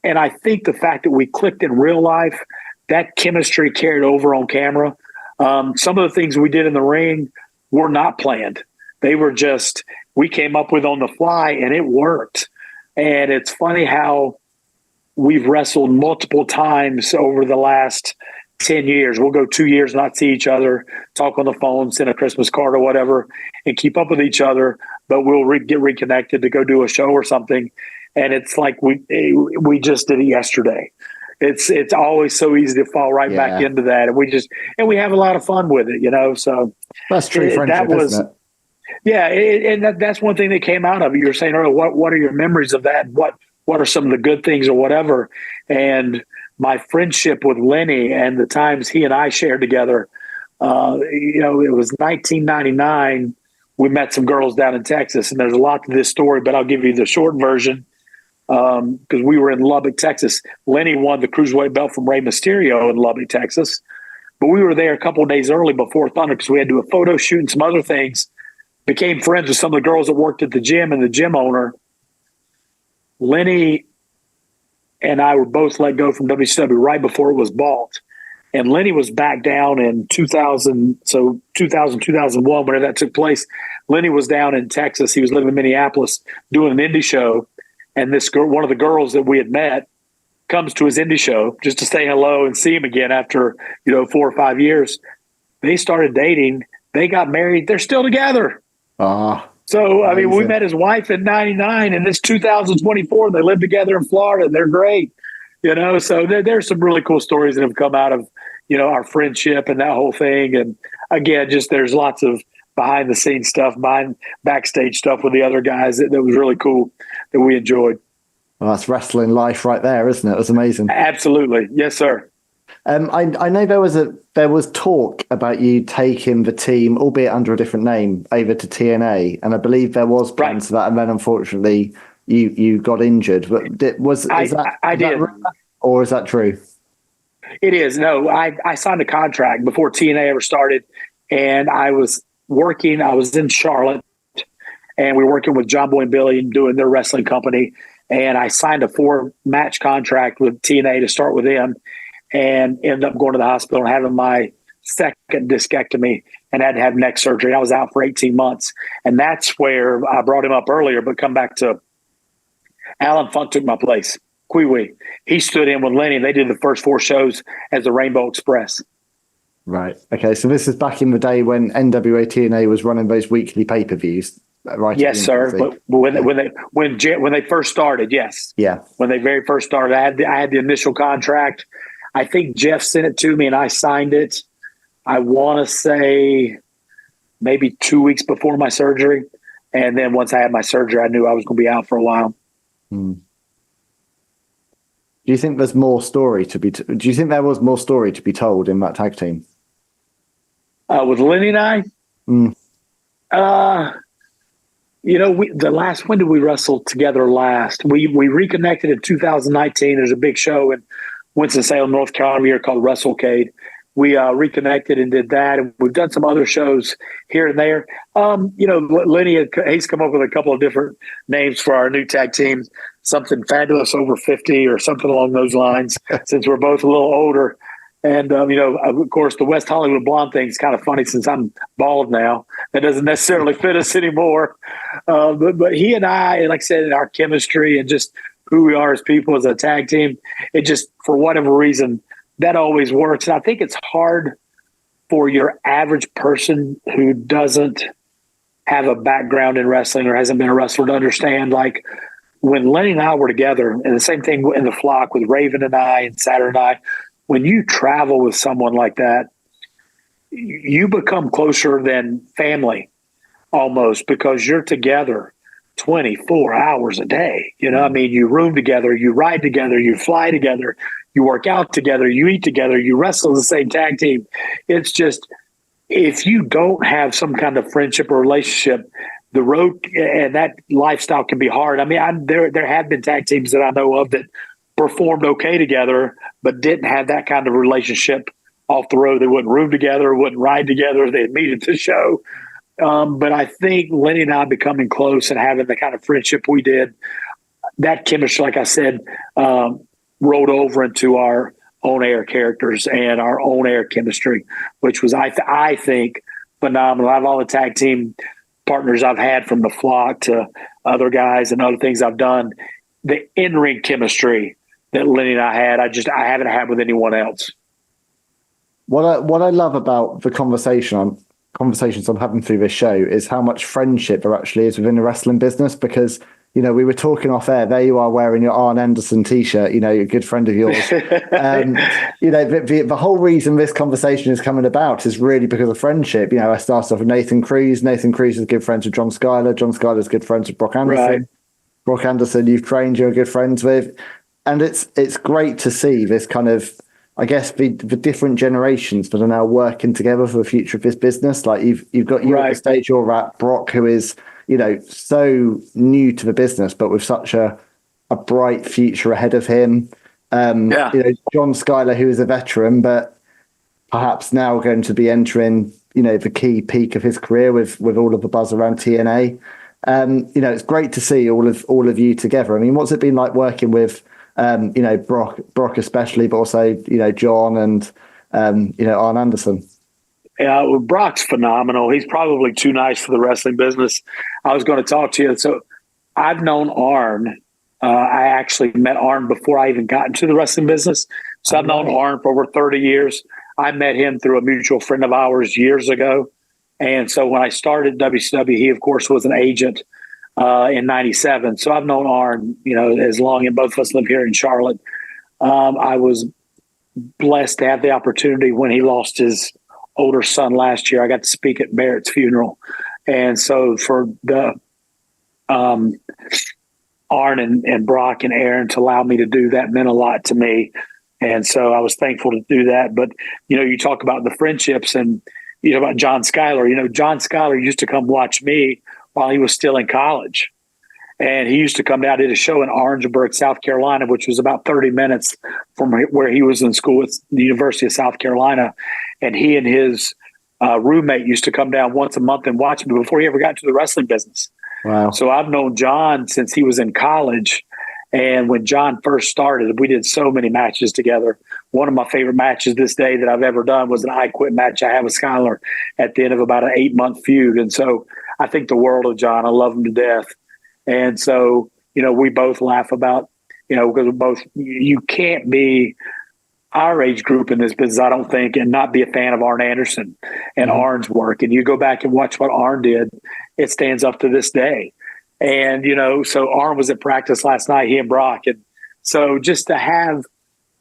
[SPEAKER 2] and I think the fact that we clicked in real life, that chemistry carried over on camera. Some of the things we did in the ring were not planned. They were just, we came up with on the fly and it worked. And it's funny how we've wrestled multiple times over the last 10 years. We'll go 2 years, not see each other, talk on the phone, send a Christmas card or whatever, and keep up with each other. But we'll get reconnected to go do a show or something. And it's like we just did it yesterday. It's always so easy to fall right back into that. And we have a lot of fun with it, so.
[SPEAKER 3] That's true friendship, isn't it?
[SPEAKER 2] Yeah. And that's one thing that came out of it. You were saying earlier, what are your memories of that? What are some of the good things or whatever? And my friendship with Lenny and the times he and I shared together, it was 1999. We met some girls down in Texas, and there's a lot to this story, but I'll give you the short version. Because we were in Lubbock, Texas. Lenny won the cruiserweight belt from Rey Mysterio in Lubbock, Texas. But we were there a couple of days early before Thunder because we had to do a photo shoot and some other things. Became friends with some of the girls that worked at the gym and the gym owner. Lenny and I were both let go from WCW right before it was bought. And Lenny was back down in 2000, 2001, whenever that took place. Lenny was down in Texas. He was living in Minneapolis doing an indie show. And this girl, one of the girls that we had met, comes to his indie show just to say hello and see him again after 4 or 5 years. They started dating. They got married. They're still together. So I mean, we met his wife in '99, and it's 2024. They live together in Florida. And they're great. So there's some really cool stories that have come out of our friendship and that whole thing. And again, just there's lots of behind the scenes stuff, backstage stuff with the other guys that was really cool that we enjoyed.
[SPEAKER 3] Well, that's wrestling life right there, isn't it? It was amazing.
[SPEAKER 2] Absolutely. Yes, sir.
[SPEAKER 3] I know there was talk about you taking the team, albeit under a different name, over to TNA, and I believe there was plans for that, and then unfortunately you got injured. But I did, or is that true?
[SPEAKER 2] It is. No, I signed a contract before TNA ever started, and I was working. I was in Charlotte, and we were working with John Boy and Billy and doing their wrestling company. And I signed a 4-match contract with TNA to start with them, and ended up going to the hospital and having my second discectomy and had to have neck surgery. I was out for 18 months. And that's where I brought him up earlier, but come back to Alan Funk took my place. Kwee. He stood in with Lenny. They did the first 4 shows as the Rainbow Express.
[SPEAKER 3] Right. Okay. So this is back in the day when NWA TNA was running those weekly pay-per-views. Right.
[SPEAKER 2] Yes, sir. But when they first started, yes.
[SPEAKER 3] Yeah.
[SPEAKER 2] When they very first started, I had the initial contract. I think Jeff sent it to me and I signed it. I want to say maybe 2 weeks before my surgery. And then once I had my surgery, I knew I was going to be out for a while.
[SPEAKER 3] Do you think there's more story to be? Do you think there was more story to be told in that tag team? With
[SPEAKER 2] Lenny and I? when did we wrestle together last? We reconnected in 2019. There's a big show in Winston-Salem, North Carolina here called WrestleCade. We reconnected and did that, and we've done some other shows here and there. Lenny, he's come up with a couple of different names for our new tag team, something fabulous over 50 or something along those lines, since we're both a little older. And, of course, the West Hollywood Blonde thing is kind of funny since I'm bald now. That doesn't necessarily fit us anymore. But he and I, like I said, our chemistry and just who we are as people, as a tag team, it just, for whatever reason, that always works. And I think it's hard for your average person who doesn't have a background in wrestling or hasn't been a wrestler to understand, like, when Lenny and I were together, and the same thing in the flock with Raven and I and Saturn and I, when you travel with someone like that, you become closer than family almost, because you're together 24 hours a day. You room together, you ride together, you fly together, you work out together, you eat together, you wrestle the same tag team. It's just, if you don't have some kind of friendship or relationship, the road and that lifestyle can be hard. There have been tag teams that I know of that performed okay together, but didn't have that kind of relationship off the road. They wouldn't room together, wouldn't ride together. They'd meet at the show. But I think Lenny and I becoming close and having the kind of friendship we did, that chemistry, like I said, rolled over into our on-air characters and our on-air chemistry, which was, I think, phenomenal. Out of all the tag team partners I've had, from the flock to other guys and other things I've done, the in-ring chemistry that Lenny and I had, I haven't had with anyone else.
[SPEAKER 3] What I love about the conversations I'm having through this show is how much friendship there actually is within the wrestling business, because, we were talking off air. There you are wearing your Arn Anderson t-shirt, a good friend of yours. The whole reason this conversation is coming about is really because of friendship. I started off with Nathan Cruz. Nathan Cruz is good friends with John Schuyler. John Schuyler is good friends with Brock Anderson.
[SPEAKER 2] Right.
[SPEAKER 3] Brock Anderson, you've trained, you're good friends with. And it's great to see this kind of, I guess, the different generations that are now working together for the future of this business. Like you've got you at the stage you're at, Brock, who is, so new to the business, but with such a bright future ahead of him. John Schuyler, who is a veteran, but perhaps now going to be entering, the key peak of his career with all of the buzz around TNA. It's great to see all of you together. I mean, what's it been like working with, Brock especially, but also, John and, Arn Anderson?
[SPEAKER 2] Yeah, well, Brock's phenomenal. He's probably too nice for the wrestling business. I was going to talk to you. So I've known Arn. I actually met Arn before I even got into the wrestling business. So I've known Arn for over 30 years. I met him through a mutual friend of ours years ago. And so when I started WCW, he, of course, was an agent in 97. So I've known Arn, as long, and both of us live here in Charlotte. I was blessed to have the opportunity when he lost his older son last year. I got to speak at Barrett's funeral. And so for the Arn and Brock and Aaron to allow me to do that meant a lot to me. And so I was thankful to do that. But, you talk about the friendships and, about John Schuyler. John Schuyler used to come watch me while he was still in college. And he used to come down, did a show in Orangeburg, South Carolina, which was about 30 minutes from where he was in school at the University of South Carolina. And he and his roommate used to come down once a month and watch me before he ever got into the wrestling business.
[SPEAKER 3] Wow.
[SPEAKER 2] So I've known John since he was in college. And when John first started, we did so many matches together. One of my favorite matches this day that I've ever done was an I Quit match I had with Schuyler at the end of about an 8-month feud. And so I think the world of John. I love him to death. And so, we both laugh about, because you can't be our age group in this business, I don't think, and not be a fan of Arn Anderson and Arn's work. And you go back and watch what Arn did, it stands up to this day. And, so Arn was at practice last night, he and Brock. And so just to have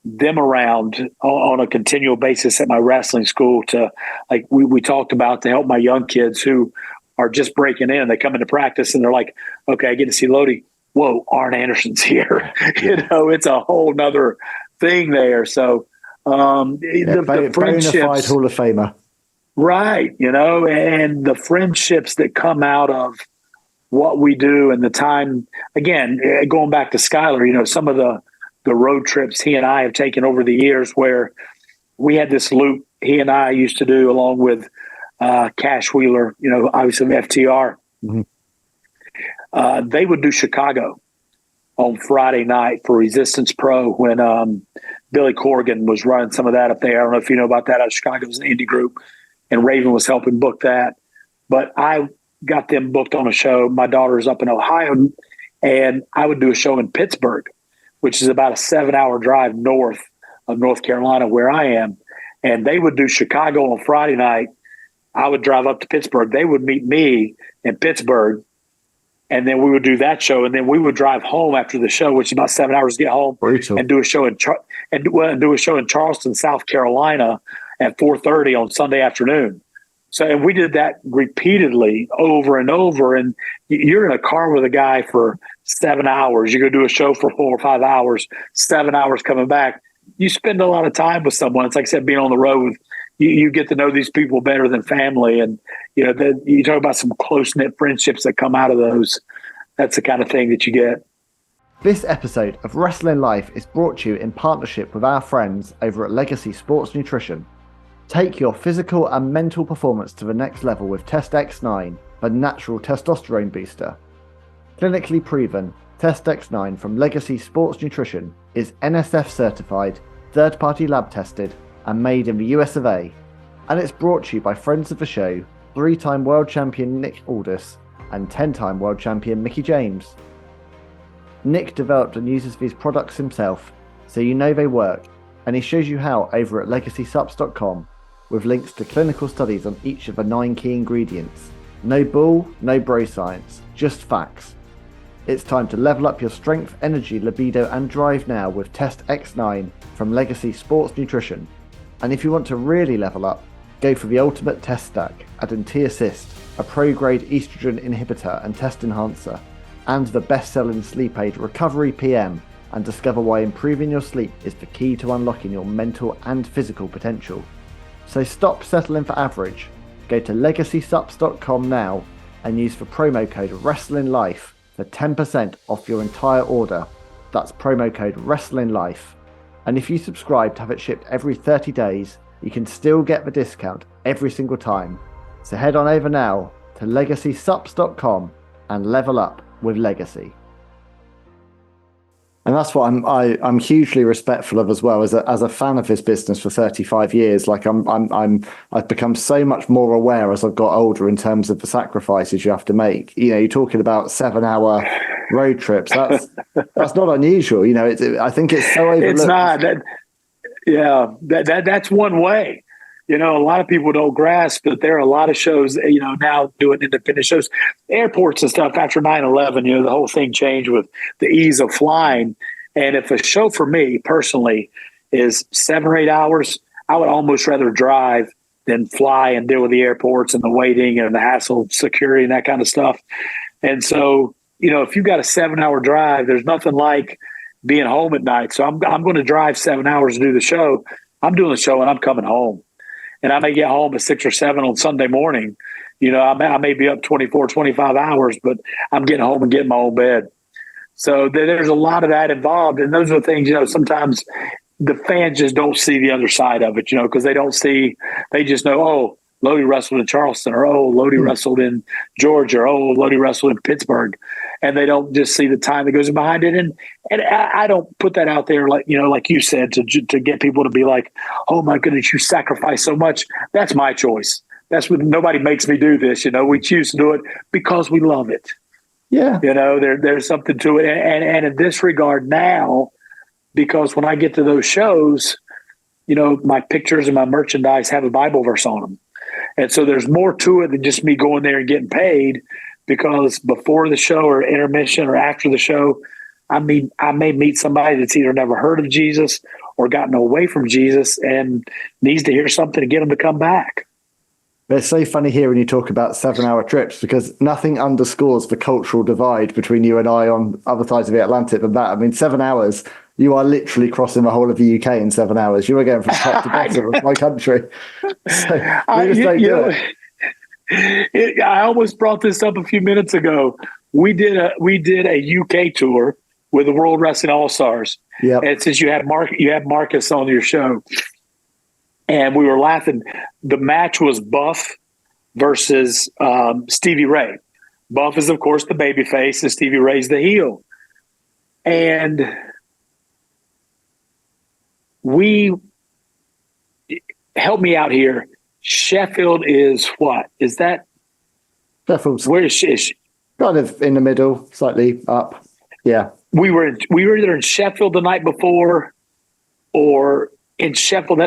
[SPEAKER 2] them around on a continual basis at my wrestling school to, like we talked about, to help my young kids who are just breaking in. They come into practice and they're like, okay, I get to see Lodi. Whoa, Arn Anderson's here. It's a whole nother thing there. So the friendships,
[SPEAKER 3] bona fide Hall of Famer.
[SPEAKER 2] Right. And the friendships that come out of what we do and the time. Again, going back to Skyler, some of the road trips he and I have taken over the years, where we had this loop he and I used to do along with Cash Wheeler, obviously FTR. Mm-hmm. They would do Chicago on Friday night for Resistance Pro when Billy Corgan was running some of that up there. I don't know if you know about that. Out of Chicago, it was an indie group, and Raven was helping book that. But I got them booked on a show. My daughter's up in Ohio, and I would do a show in Pittsburgh, which is about a 7-hour drive north of North Carolina where I am. And they would do Chicago on Friday night. I would drive up to Pittsburgh. They would meet me in Pittsburgh, and then we would do that show. And then we would drive home after the show, which is about 7 hours to get home, and do a show in Charleston, South Carolina at 4:30 on Sunday afternoon. So, and we did that repeatedly over and over. And you're in a car with a guy for 7 hours. You go do a show for 4 or 5 hours, 7 hours coming back. You spend a lot of time with someone. It's like I said, being on the road, you get to know these people better than family. And, you talk about some close-knit friendships that come out of those. That's the kind of thing that you get.
[SPEAKER 3] This episode of Wrestling Life is brought to you in partnership with our friends over at Legacy Sports Nutrition. Take your physical and mental performance to the next level with Test X9, the natural testosterone booster. Clinically proven, Test X9 from Legacy Sports Nutrition is NSF certified, third-party lab tested, and made in the US of A. And it's brought to you by friends of the show, 3-time world champion Nick Aldis and 10-time world champion Mickie James. Nick developed and uses these products himself, so you know they work, and he shows you how over at legacysubs.com, with links to clinical studies on each of the 9 key ingredients. No bull, no bro science, just facts. It's time to level up your strength, energy, libido and drive now with Test X9 from Legacy Sports Nutrition. And if you want to really level up, go for the ultimate test stack, adding T-Assist, a pro-grade estrogen inhibitor and test enhancer, and the best-selling sleep aid Recovery PM, and discover why improving your sleep is the key to unlocking your mental and physical potential. So stop settling for average. Go to legacysubs.com now and use the promo code WrestlingLife for 10% off your entire order. That's promo code WrestlingLife. And if you subscribe to have it shipped every 30 days, you can still get the discount every single time. So head on over now to legacysubs.com and level up with Legacy. And that's what I'm hugely respectful of as well, as a fan of this business for 35 years. Like I've become so much more aware as I've got older in terms of the sacrifices you have to make. You're talking about 7-hour road trips. That's not unusual. I think it's so overlooked.
[SPEAKER 2] It's not. That's one way. A lot of people don't grasp that there are a lot of shows, now doing independent shows, airports and stuff after 9/11, the whole thing changed with the ease of flying. And if a show for me personally is 7 or 8 hours, I would almost rather drive than fly and deal with the airports and the waiting and the hassle of security and that kind of stuff. And so, if you've got a 7-hour drive, there's nothing like being home at night. So I'm going to drive 7 hours to do the show. I'm doing the show and I'm coming home. And I may get home at 6 or 7 on Sunday morning. I may be up 24, 25 hours, but I'm getting home and getting my own bed. So there's a lot of that involved. And those are the things, sometimes the fans just don't see the other side of it, because they just know, oh, Lodi wrestled in Charleston, or oh, Lodi wrestled in Georgia, or oh, Lodi wrestled in Pittsburgh. And they don't just see the time that goes behind it. And I don't put that out there like you said, to get people to be like, oh my goodness, you sacrifice so much. That's my choice. That's what, nobody makes me do this. We choose to do it because we love it.
[SPEAKER 3] Yeah.
[SPEAKER 2] There's something to it. And in this regard now, because when I get to those shows, my pictures and my merchandise have a Bible verse on them. And so there's more to it than just me going there and getting paid, because before the show or intermission or after the show, I may meet somebody that's either never heard of Jesus or gotten away from Jesus and needs to hear something to get them to come back.
[SPEAKER 3] But it's so funny here when you talk about 7-hour trips, because nothing underscores the cultural divide between you and I on other sides of the Atlantic than that. 7 hours, you are literally crossing the whole of the UK in 7 hours. You are going from top to bottom of my country. So we just don't do it.
[SPEAKER 2] I almost brought this up a few minutes ago we did a UK tour with the World Wrestling All Stars.
[SPEAKER 3] Yep.
[SPEAKER 2] And since you had Marcus on your show, and we were laughing. The match was Buff versus Stevie Ray. Buff is, of course, the babyface, and Stevie Ray's the heel. And help me out here. Sheffield is what? Is that?
[SPEAKER 3] Sheffield's
[SPEAKER 2] where is she?
[SPEAKER 3] kind of in the middle, slightly up. Yeah.
[SPEAKER 2] We were either in Sheffield the night before or in Sheffield.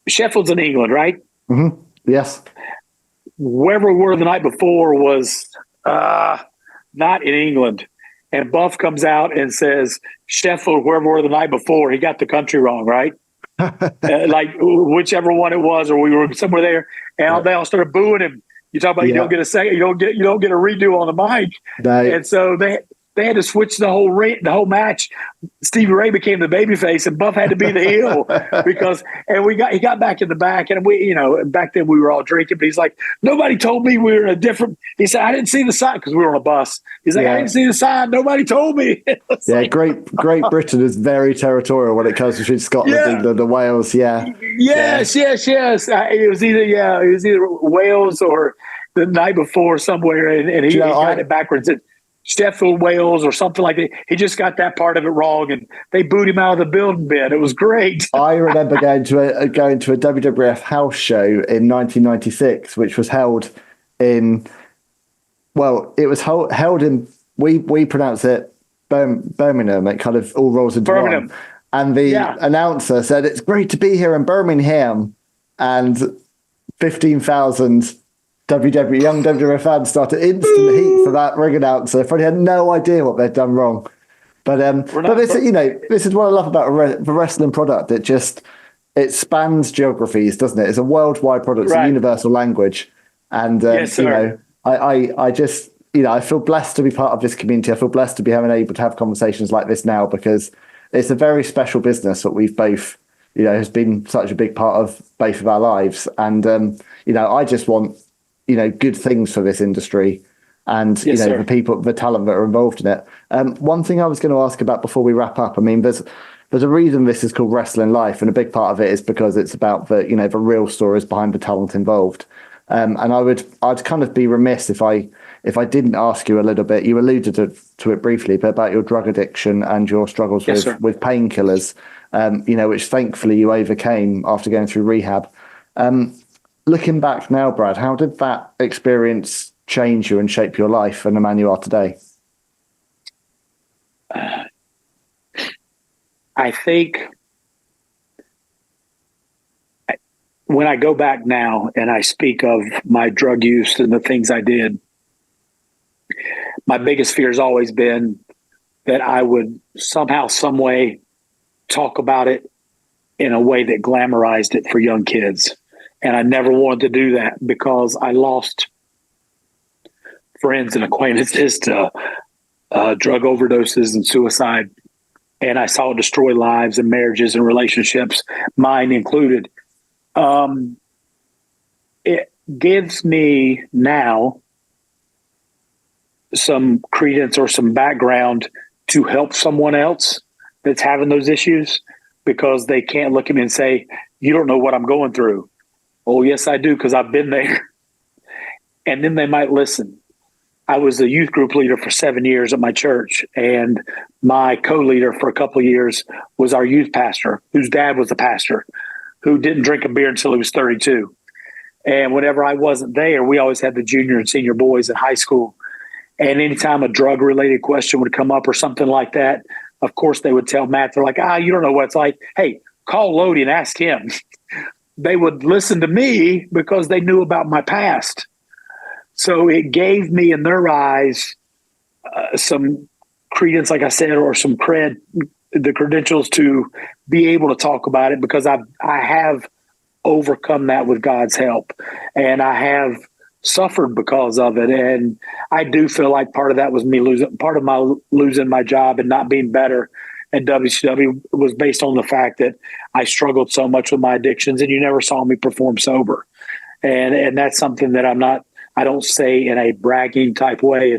[SPEAKER 2] Sheffield's in England, right?
[SPEAKER 3] Mm-hmm. Yes.
[SPEAKER 2] Wherever we were the night before was not in England. And Buff comes out and says, Sheffield, wherever we were the night before. He got the country wrong, right? Like whichever one it was, or we were somewhere there, and they all started booing him. You talk about you don't get a second, you don't get a redo on the mic, and so they had to switch the whole match. Stevie Ray became the babyface, and Buff had to be the heel because he got back in the back, and back then we were all drinking, but he's like, nobody told me we were in a different. He said, I didn't see the sign because we were on a bus. He's like, I didn't see the sign. Nobody told me.
[SPEAKER 3] Great Britain is very territorial when it comes between Scotland, England, and Wales. Yeah.
[SPEAKER 2] Yes. It was either Wales or the night before somewhere, and he got it backwards. Sheffield, Wales, or something like that. He just got that part of it wrong, and they booed him out of the building bed. It was great.
[SPEAKER 3] I remember going to a WWF house show in 1996, which was held in. Well, it was held in. We pronounce it Birmingham. It kind of all rolls into
[SPEAKER 2] Birmingham.
[SPEAKER 3] one. And the announcer said, "It's great to be here in Birmingham," and 15,000. Young WWF fans started instant heat for that ring announcer. Freddie had no idea what they'd done wrong. But this is what I love about the wrestling product. It spans geographies, doesn't it? It's a worldwide product, it's a universal language. And I feel blessed to be part of this community. I feel blessed to be able to have conversations like this now, because it's a very special business that we've both, has been such a big part of both of our lives. And I just want good things for this industry and, the people, the talent that are involved in it. One thing I was going to ask about before we wrap up, I mean, there's a reason this is called Wrestling Life. And a big part of it is because it's about the real stories behind the talent involved. And I'd kind of be remiss if I didn't ask you a little bit, you alluded to it briefly, but about your drug addiction and your struggles with painkillers, which thankfully you overcame after going through rehab. Looking back now, Brad, how did that experience change you and shape your life and the man you are today?
[SPEAKER 2] I think when I go back now and I speak of my drug use and the things I did, my biggest fear has always been that I would somehow, some way talk about it in a way that glamorized it for young kids. And I never wanted to do that because I lost friends and acquaintances to drug overdoses and suicide. And I saw it destroy lives and marriages and relationships, mine included. It gives me now some credence or some background to help someone else that's having those issues, because they can't look at me and say, you don't know what I'm going through. Oh, yes, I do, because I've been there. And then they might listen. I was a youth group leader for 7 years at my church, and my co-leader for a couple of years was our youth pastor, whose dad was a pastor, who didn't drink a beer until he was 32. And whenever I wasn't there, we always had the junior and senior boys in high school. And anytime a drug-related question would come up or something like that, of course, they would tell Matt, they're like, you don't know what it's like. Hey, call Lodi and ask him. They would listen to me because they knew about my past. So it gave me, in their eyes, some credence, like I said, or some the credentials to be able to talk about it, because I have overcome that with God's help, and I have suffered because of it. And I do feel like part of that was me losing my job and not being better at WCW was based on the fact that I struggled so much with my addictions, and you never saw me perform sober. And that's something that I'm I don't say in a bragging type way.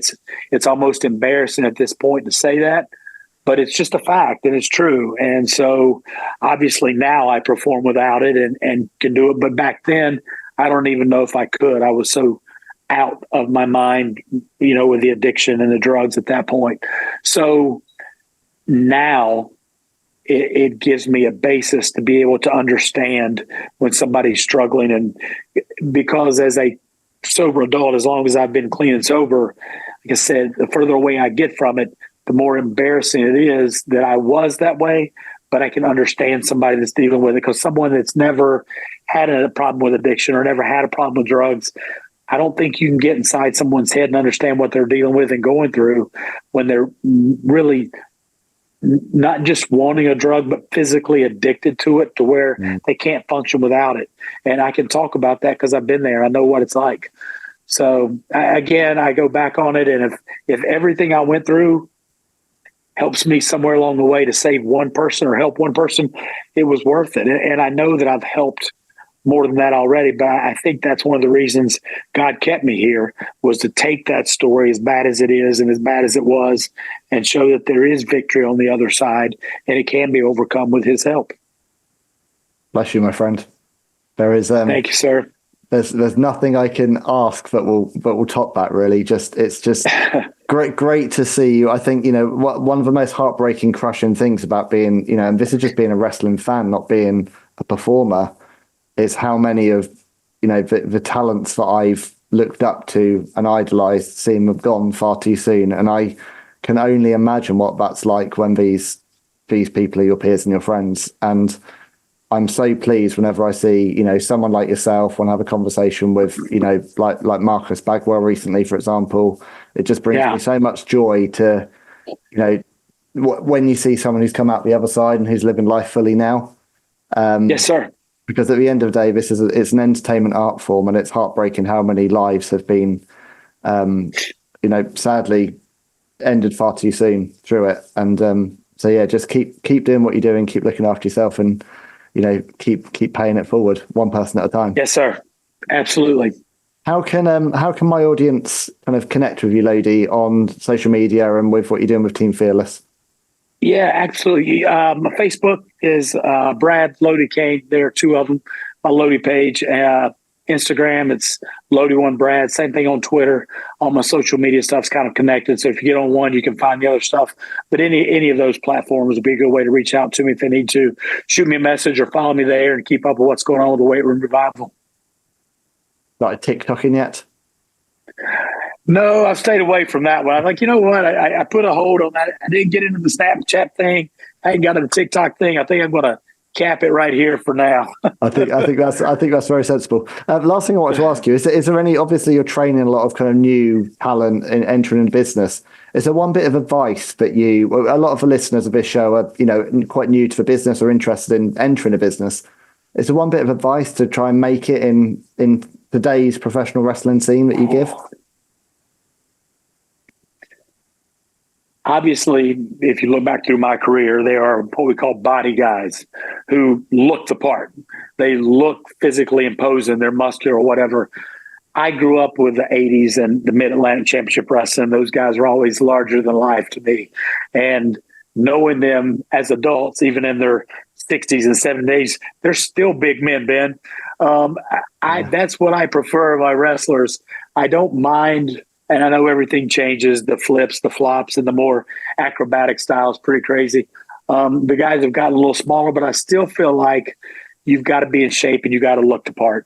[SPEAKER 2] It's almost embarrassing at this point to say that, but it's just a fact and it's true. And so obviously now I perform without it and can do it. But back then, I don't even know if I could. I was so out of my mind, with the addiction and the drugs at that point. So now it gives me a basis to be able to understand when somebody's struggling. And because as a sober adult, as long as I've been clean and sober, like I said, the further away I get from it, the more embarrassing it is that I was that way. But I can understand somebody that's dealing with it, because someone that's never had a problem with addiction or never had a problem with drugs, I don't think you can get inside someone's head and understand what they're dealing with and going through when they're really not just wanting a drug, but physically addicted to it to where they can't function without it. And I can talk about that because I've been there. I know what it's like. So again, I go back on it. And if everything I went through helps me somewhere along the way to save one person or help one person, it was worth it. And I know that I've helped more than that already, but I think that's one of the reasons God kept me here, was to take that story, as bad as it is and as bad as it was, and show that there is victory on the other side and it can be overcome with his help. Bless
[SPEAKER 3] you, my friend. There is
[SPEAKER 2] thank you, sir.
[SPEAKER 3] There's nothing I can ask that will top that, really. It's just great to see you. I think, one of the most heartbreaking, crushing things about being, and this is just being a wrestling fan, not being a performer, is how many of, the talents that I've looked up to and idolized seem to have gone far too soon. And I can only imagine what that's like when these people are your peers and your friends. And I'm so pleased whenever I see, someone like yourself, when I have a conversation with, like Marcus Bagwell recently, for example. It just brings me so much joy to, when you see someone who's come out the other side and who's living life fully now.
[SPEAKER 2] Yes, sir.
[SPEAKER 3] Because at the end of the day, it's an entertainment art form, and it's heartbreaking how many lives have been, sadly ended far too soon through it. And just keep doing what you're doing, keep looking after yourself, and keep paying it forward, one person at a time.
[SPEAKER 2] Yes, sir. Absolutely.
[SPEAKER 3] How can my audience kind of connect with you, Lodi, on social media and with what you're doing with Team Fearless?
[SPEAKER 2] Yeah, absolutely. My Facebook is Brad Lodi Cain. There are two of them. My Lodi page. Instagram, it's Lodi1Brad. Same thing on Twitter. All my social media stuff's kind of connected. So if you get on one, you can find the other stuff. But any of those platforms would be a good way to reach out to me if they need to. Shoot me a message or follow me there and keep up with what's going on with the Weight Room Revival.
[SPEAKER 3] Not TikToking yet?
[SPEAKER 2] No, I've stayed away from that one. I'm like, you know what? I put a hold on that. I didn't get into the Snapchat thing. I ain't got into the TikTok thing. I think I'm going to cap it right here for now. I think
[SPEAKER 3] that's very sensible. Last thing I wanted to ask you is there any? Obviously, you're training a lot of kind of new talent in entering in business. Is there one bit of advice that a lot of the listeners of this show are quite new to the business or interested in entering a business? Is there one bit of advice to try and make it in today's professional wrestling scene that you give?
[SPEAKER 2] Obviously, if you look back through my career, they are what we call body guys who look the part. They look physically imposing, they're muscular or whatever. I grew up with the 80s and the Mid-Atlantic Championship Wrestling. Those guys were always larger than life to me. And knowing them as adults, even in their 60s and 70s, they're still big men, Ben. That's what I prefer of my wrestlers. I don't mind. And I know everything changes, the flips, the flops, and the more acrobatic styles, pretty crazy. The guys have gotten a little smaller, but I still feel like you've got to be in shape and you got to look the part.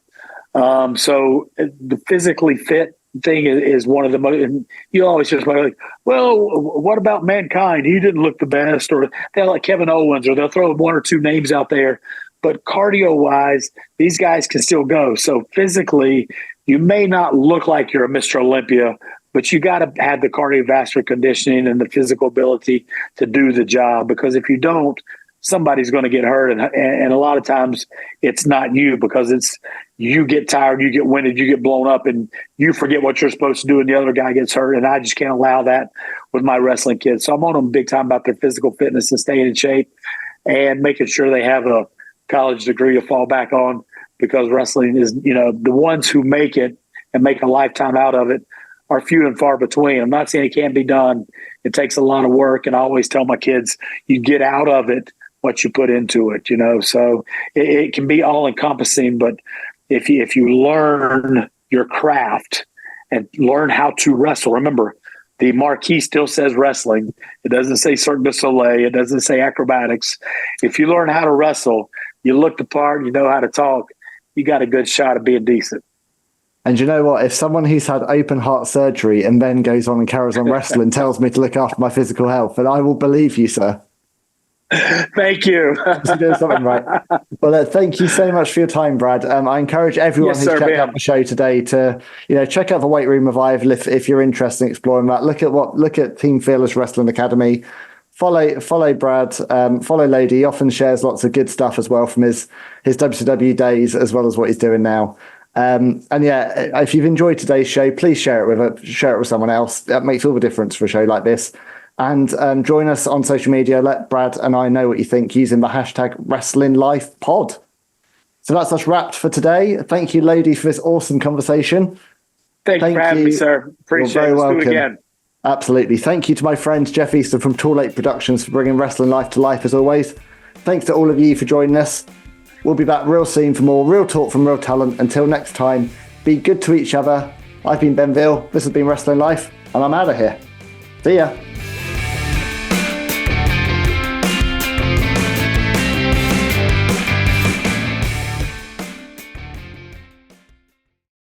[SPEAKER 2] So the physically fit thing is one of the most, and you always just like, well, what about Mankind? He didn't look the best, or they're like Kevin Owens, or they'll throw one or two names out there. But cardio wise, these guys can still go. So physically, you may not look like you're a Mr. Olympia, but you got to have the cardiovascular conditioning and the physical ability to do the job, because if you don't, somebody's going to get hurt. And a lot of times it's not you, because it's you get tired, you get winded, you get blown up, and you forget what you're supposed to do, and the other guy gets hurt. And I just can't allow that with my wrestling kids. So I'm on them big time about their physical fitness and staying in shape and making sure they have a college degree to fall back on, because wrestling is, the ones who make it and make a lifetime out of it are few and far between. I'm not saying it can't be done. It takes a lot of work. And I always tell my kids, you get out of it what you put into it, so it can be all encompassing. But if you learn your craft and learn how to wrestle, remember, the marquee still says wrestling. It doesn't say Cirque du Soleil. It doesn't say acrobatics. If you learn how to wrestle, you look the part, you know how to talk, you got a good shot of being decent.
[SPEAKER 3] And you know what? If someone who's had open heart surgery and then goes on and carries on wrestling tells me to look after my physical health, then I will believe you, sir.
[SPEAKER 2] Thank you.
[SPEAKER 3] You're doing something right. Well, thank you so much for your time, Brad. I encourage everyone who's checked out the show today to, check out the Weight Room Revival if you're interested in exploring that. Look at Team Fearless Wrestling Academy. Follow Brad. Follow Lodi. He often shares lots of good stuff as well from his WCW days, as well as what he's doing now. And yeah, if you've enjoyed today's show, please share it with someone else. That makes all the difference for a show like this. And join us on social media. Let Brad and I know what you think using the hashtag WrestlingLifePod. So that's us wrapped for today. Thank you, Lodi, for this awesome conversation.
[SPEAKER 2] Thank you for having me, sir. Appreciate it. Let's do it again.
[SPEAKER 3] Absolutely. Thank you to my friend Jeff Easton from Tall Lake Productions for bringing Wrestling Life to life as always. Thanks to all of you for joining us. We'll be back real soon for more real talk from real talent. Until next time, be good to each other. I've been Ben Veal. This has been Wrestling Life, and I'm out of here. See ya.